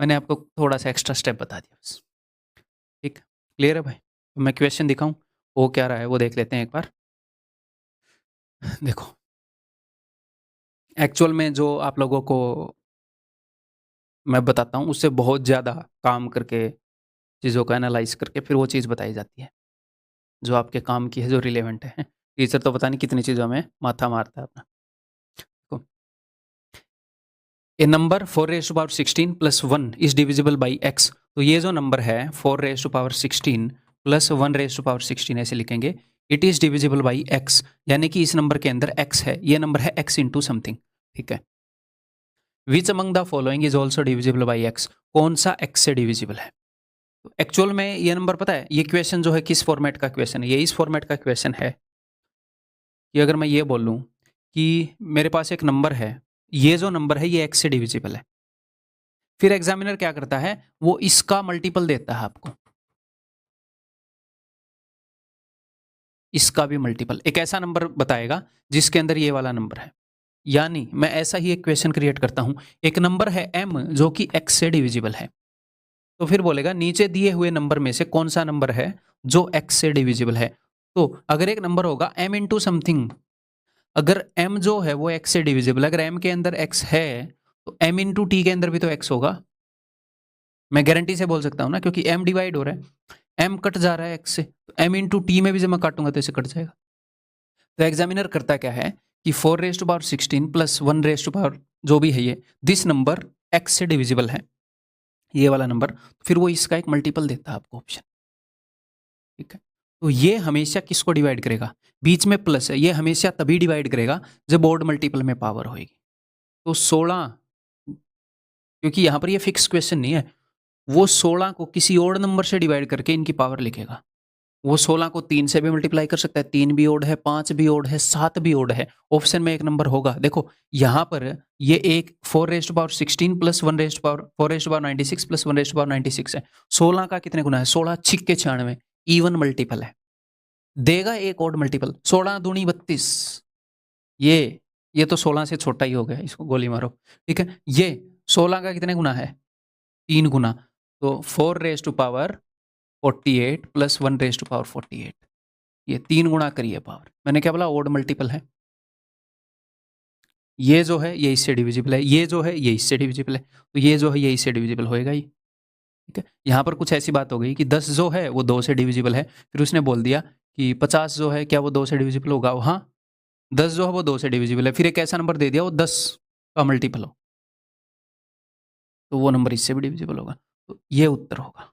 मैंने आपको थोड़ा सा एक्स्ट्रा स्टेप बता दिया बस। ठीक, क्लियर है भाई? तो मैं क्वेश्चन दिखाऊं वो क्या रहा है वो देख लेते हैं एक बार। देखो एक्चुअल में जो आप लोगों को मैं बताता हूँ उससे बहुत ज़्यादा काम करके, चीज़ों को एनालाइज करके फिर वो चीज़ बताई जाती है जो आपके काम की है, जो रिलेवेंट है। टीचर तो पता नहीं कितनी चीज़ों में माथा मारता है अपना। तो a number 4⁻16 plus 1 is divisible by x, तो ये जो नंबर है 4⁻16 प्लस 1⁻16 ऐसे लिखेंगे, it is divisible by x, यानी कि इस नंबर के अंदर x है, ये नंबर है x इंटू समथिंग। ठीक है, which among the following is also divisible by x, कौन सा x से डिविजिबल है? तो एक्चुअल में ये नंबर पता है, ये क्वेश्चन जो है किस फॉर्मेट का क्वेश्चन है, ये इस फॉर्मेट का क्वेश्चन है कि अगर मैं ये बोल लूँ कि मेरे पास एक नंबर है, ये जो नंबर है ये x से डिविजिबल है, फिर एग्जामिनर क्या करता है, वो इसका मल्टीपल देता है आपको, इसका भी मल्टीपल, एक ऐसा नंबर बताएगा जिसके अंदर ये वाला नंबर है। यानी मैं ऐसा ही एक क्वेश्चन क्रिएट करता हूं, एक नंबर है m जो कि x से डिविजिबल है, तो फिर बोलेगा नीचे दिए हुए नंबर में से कौन सा नंबर है जो x से डिविजिबल है। तो अगर एक नंबर होगा m इंटू समथिंग, अगर m जो है वो x से डिविजिबल, अगर m के अंदर x है तो m इंटू टी के अंदर भी तो x होगा, मैं गारंटी से बोल सकता हूं ना, क्योंकि m डिवाइड हो रहा है, m कट जा रहा है x से, तो m इंटू टी में भी जब मैं काटूंगा तो इसे कट जाएगा। तो एग्जामिनर करता क्या है कि 4⁻16 प्लस 1 जो भी है ये, दिस नंबर x से डिविजिबल है, ये वाला नंबर, फिर वो इसका एक मल्टीपल देता है आपको ऑप्शन। ठीक है, तो ये हमेशा किसको डिवाइड करेगा? बीच में प्लस है, ये हमेशा तभी डिवाइड करेगा जब ऑड मल्टीपल में पावर होगी। तो 16, क्योंकि यहाँ पर ये फिक्स क्वेश्चन नहीं है, वो 16 को किसी और नंबर से डिवाइड करके इनकी पावर लिखेगा। वो 16 को 3 से भी मल्टीप्लाई कर सकता है, 3 भी ओड है, 5 भी ओड है, 7 भी ओड है, ऑप्शन में एक नंबर होगा। देखो यहाँ पर ये एक 4⁻16 प्लस 4⁻96 प्लस 1⁻96 है। 16 का कितने गुना है? 16 छिक्के 96, इवन मल्टीपल है, देगा एक ओड मल्टीपल। 16 दूनी 32, ये तो 16 से छोटा ही हो गया, इसको गोली मारो। ठीक है, ये 16 का कितने गुना है? 3 गुना, तो 4⁻48 प्लस 1⁻48, ये 3 गुना करिए पावर। मैंने क्या बोला? ओड मल्टीपल है। ये जो है ये इससे डिविजिबल है, ये जो है ये इससे डिविजिबल है, तो ये जो है ये इससे डिविजिबल होएगा ही। ठीक है, यहाँ पर कुछ ऐसी बात हो गई कि 10 जो है वो 2 से डिविजिबल है, फिर उसने बोल दिया कि 50 जो है क्या वो 2 से डिविजिबल होगा? हाँ, 10 जो है वो 2 से डिविजिबल है, फिर एक ऐसा नंबर दे दिया वो 10 का मल्टीपल हो, तो वो नंबर इससे भी डिविजिबल होगा, तो ये उत्तर होगा।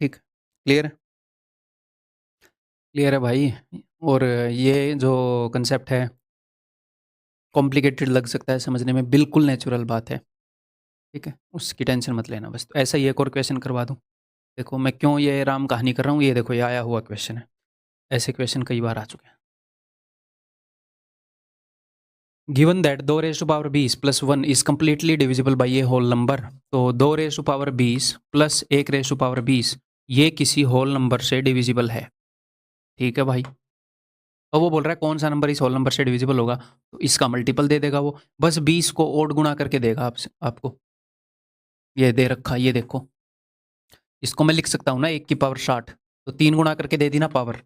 ठीक, क्लियर है? क्लियर है भाई? और ये जो कंसेप्ट है कॉम्प्लिकेटेड लग सकता है समझने में, बिल्कुल नेचुरल बात है। ठीक है, उसकी टेंशन मत लेना बस। तो ऐसा ही एक और क्वेश्चन करवा दूँ। देखो मैं क्यों ये राम कहानी कर रहा हूँ, ये देखो ये आया हुआ क्वेश्चन है, ऐसे क्वेश्चन कई बार आ चुके हैं। Given that 2⁻20 plus 1 is completely divisible by a whole number, तो 2⁻20 प्लस 1⁻20 ये किसी होल नंबर से डिविजिबल है। ठीक है भाई, अब वो बोल रहा है कौन सा नंबर इस होल नंबर से डिविजिबल होगा, तो इसका मल्टीपल दे देगा वो, बस 20 को ओड गुणा करके देगा आपको। ये दे रखा, ये देखो, इसको मैं लिख सकता हूँ ना 1 की पावर 60, तो 3 गुणा करके दे दी ना पावर,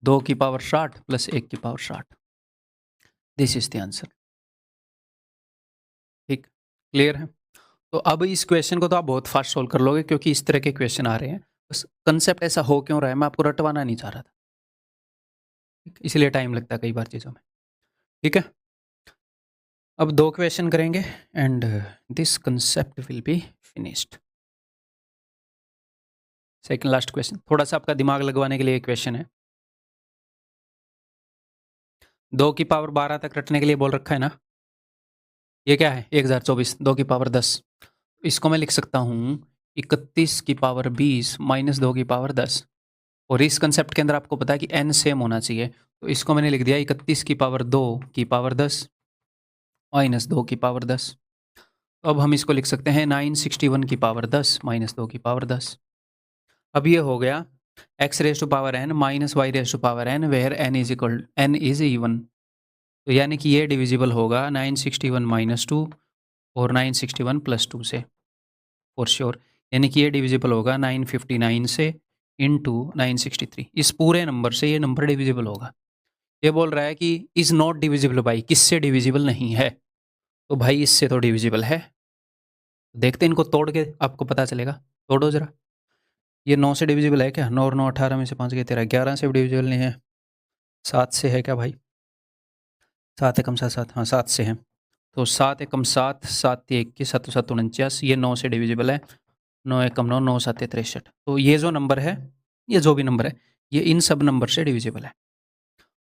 2 की पावर 60 प्लस 1 की power 60, this is the answer. ठीक, क्लियर है? तो अब इस क्वेश्चन को तो आप बहुत फास्ट सोल्व कर लोगे, क्योंकि इस तरह के क्वेश्चन आ रहे हैं। बस कंसेप्ट ऐसा हो क्यों रहा है, मैं आपको रटवाना नहीं चाह रहा था, इसलिए टाइम लगता है कई बार चीज़ों में। ठीक है, अब 2 क्वेश्चन करेंगे and this concept will be finished. Second last question, थोड़ा सा आपका दिमाग लगवाने के लिए क्वेश्चन है। 2 की पावर 12 तक रटने के लिए बोल रखा है ना, ये क्या है? 1024, 2 की पावर 10, इसको मैं लिख सकता हूँ 31 की पावर 20 माइनस 2 की पावर 10, और इस कंसेप्ट के अंदर आपको पता है कि n सेम होना चाहिए, तो इसको मैंने लिख दिया 31 की पावर 2 की पावर 10 माइनस 2 की पावर 10। अब हम इसको लिख सकते हैं 961 की पावर 10 माइनस 2 की पावर 10। अब ये हो गया x raise to power n minus y raise to power n where n is even, तो यानी कि ये डिविजिबल होगा 961 माइनस 2 और 961 प्लस 2 से फॉर श्योर, यानी कि ये डिविजिबल होगा 959 से इंटू 963, इस पूरे नंबर से ये नंबर डिविजिबल होगा। ये बोल रहा है कि इज नॉट डिविजिबल बाई, किससे डिविजिबल नहीं है? तो भाई इससे तो डिविजिबल है, देखते हैं इनको तोड़ के आपको पता चलेगा। तोड़ो जरा, ये 9 से डिविजिबल है क्या? 9 और 9 18 में से 5 गए 13, 11 से भी डिविजिबल नहीं है, 7 से है क्या भाई? 7 एकम 7 7, हाँ 7 से है, तो 7 एकम 7, 7 21, 7 7 49, ये 9 से डिविजिबल है, 9 एकम 9, 9 7 63, तो ये जो नंबर है, ये जो भी नंबर है, ये इन सब नंबर से डिविजिबल है।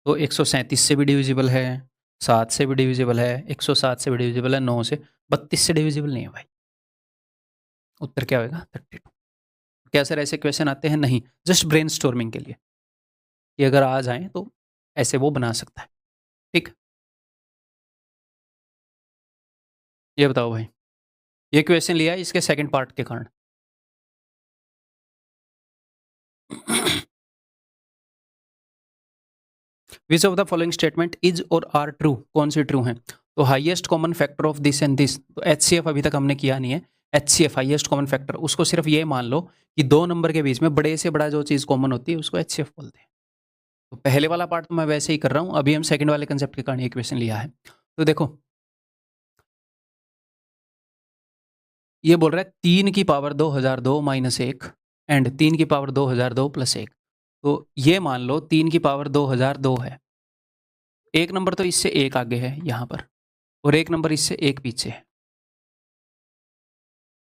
तो 137 से भी डिविजिबल है, 7 से भी डिविजिबल है, 107 से भी डिविजिबल है, 9 से, 32 से डिविजिबल नहीं है भाई। उत्तर क्या होगा? 32। क्या सर ऐसे क्वेश्चन आते हैं? नहीं, जस्ट ब्रेनस्टॉर्मिंग के लिए कि अगर आ जाएं तो ऐसे वो बना सकता है। ठीक, ये बताओ भाई, ये क्वेश्चन लिया है इसके सेकंड पार्ट के कारण। विच of the following statement is और आर ट्रू, कौन सी ट्रू है? तो highest common factor of this and this, तो HCF अभी तक हमने किया नहीं है। HCF हाईएस्ट कॉमन फैक्टर, उसको सिर्फ ये मान लो कि दो नंबर के बीच में बड़े से बड़ा जो चीज़ कॉमन होती है उसको HCF बोलते हैं। तो पहले वाला पार्ट तो मैं वैसे ही कर रहा हूँ, अभी हम सेकंड वाले कंसेप्ट के कारण ये क्वेश्चन लिया है। तो देखो ये बोल रहा है 3 की पावर 2002 माइनस 1 एंड 3 की पावर 2002 प्लस 1, तो ये मान लो 3 की पावर 2002 है, एक नंबर तो इससे एक आगे है यहाँ पर, और एक नंबर इससे एक पीछे है।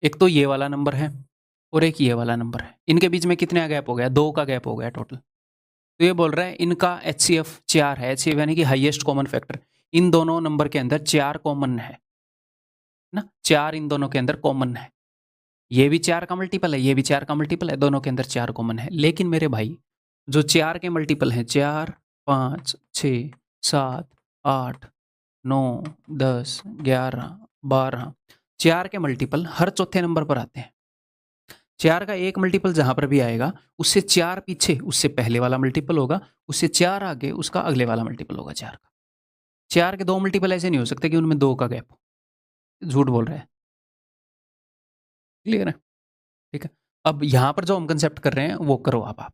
एक तो ये वाला नंबर है और एक ये वाला नंबर है। इनके बीच में कितने का गैप हो गया? 2 का गैप हो गया टोटल। तो ये बोल रहा है इनका एचसीएफ 4 है, एचसीएफ यानी कि हाईएस्ट कॉमन फैक्टर। इन दोनों नंबर के अंदर 4 कॉमन है ना, 4 इन दोनों के अंदर कॉमन है। ये भी 4 का मल्टीपल है, ये भी 4 का मल्टीपल है, दोनों के अंदर 4 कॉमन है। लेकिन मेरे भाई जो 4 के मल्टीपल हैं, 4, 5, 6, 7, 8, 9, 10, 11, 12, 4 के मल्टीपल हर चौथे नंबर पर आते हैं। 4 का एक मल्टीपल जहां पर भी आएगा, उससे 4 पीछे उससे पहले वाला मल्टीपल होगा, उससे 4 आगे उसका अगले वाला मल्टीपल होगा 4 का। 4 के 2 मल्टीपल ऐसे नहीं हो सकते कि उनमें 2 का गैप हो। झूठ बोल रहा है। क्लियर है? ठीक है। अब यहां पर जो हम कंसेप्ट कर रहे हैं वो करो आप।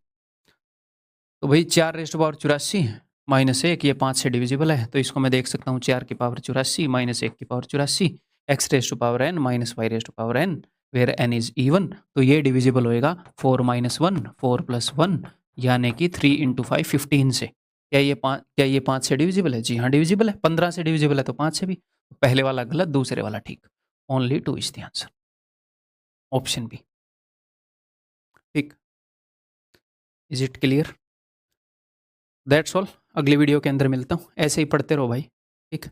तो भाई 4 रेज़ टू पावर 84 माइनस 1, ये 5 से डिविजिबल है, तो इसको मैं देख सकता हूँ 4 की पावर 84 माइनस 1 की power 84, X raise to power n minus Y raise to power n, where n is even. तो ये डिविजिबल होएगा 4 माइनस 1, 4 प्लस 1, यानी कि 3 इंटू 5 15 से। क्या ये 5 से डिविजिबल है? जी हाँ डिविजिबल है। 15 से डिविजिबल है तो 5 से भी। पहले वाला गलत, दूसरे वाला ठीक। Only 2 is the answer, option B. ठीक, is it clear? That's all. अगली वीडियो के अंदर मिलता हूँ। ऐसे ही पढ़ते रहो भाई, ठीक।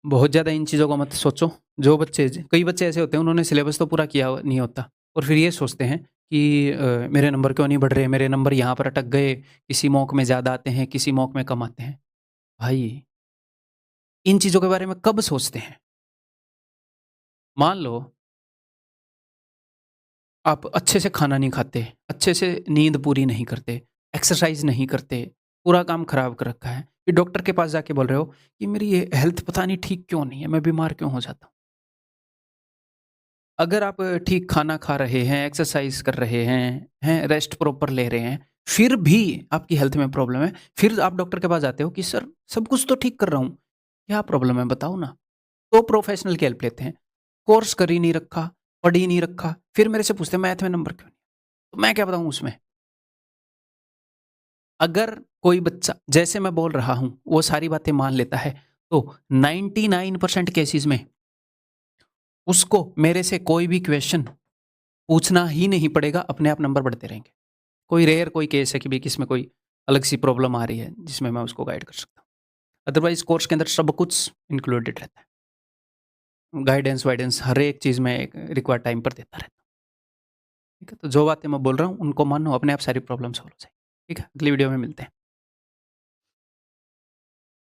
बहुत ज़्यादा इन चीज़ों को मत सोचो। जो बच्चे, कई बच्चे ऐसे होते हैं उन्होंने सिलेबस तो पूरा किया नहीं होता और फिर ये सोचते हैं कि मेरे नंबर क्यों नहीं बढ़ रहे, मेरे नंबर यहाँ पर अटक गए, किसी मॉक में ज़्यादा आते हैं, किसी मॉक में कम आते हैं। भाई इन चीज़ों के बारे में कब सोचते हैं? मान लो आप अच्छे से खाना नहीं खाते, अच्छे से नींद पूरी नहीं करते, एक्सरसाइज नहीं करते, पूरा काम खराब कर रखा है, फिर डॉक्टर के पास जाके बोल रहे हो कि मेरी ये हेल्थ पता नहीं ठीक क्यों नहीं है, मैं बीमार क्यों हो जाता हूँ। अगर आप ठीक खाना खा रहे हैं, एक्सरसाइज कर रहे हैं, रेस्ट प्रॉपर ले रहे हैं, फिर भी आपकी हेल्थ में प्रॉब्लम है, फिर आप डॉक्टर के पास जाते हो कि सर सब कुछ तो ठीक कर रहा हूँ, क्या प्रॉब्लम है बताओ ना। तो प्रोफेशनल की हेल्प लेते हैं। कोर्स कर ही नहीं रखा, पढ़ ही नहीं रखा, फिर मेरे से पूछते हैं मैथ में नंबर क्यों नहीं? तो मैं क्या बताऊँ उसमें? अगर कोई बच्चा जैसे मैं बोल रहा हूँ वो सारी बातें मान लेता है, तो 99% केसेस में उसको मेरे से कोई भी क्वेश्चन पूछना ही नहीं पड़ेगा, अपने आप नंबर बढ़ते रहेंगे। कोई रेयर कोई केस है कि भाई किसमें कोई अलग सी प्रॉब्लम आ रही है जिसमें मैं उसको गाइड कर सकता हूँ। अदरवाइज कोर्स के अंदर सब कुछ इंक्लूडेड रहता है। गाइडेंस वाइडेंस हर एक चीज़ में रिक्वायर्ड टाइम पर देता रहता हूँ। ठीक है, तो जो बातें मैं बोल रहा हूँ उनको मानो, अपने आप सारी प्रॉब्लम सॉल्व हो जाएगी। ठीक है, अगली वीडियो में मिलते हैं।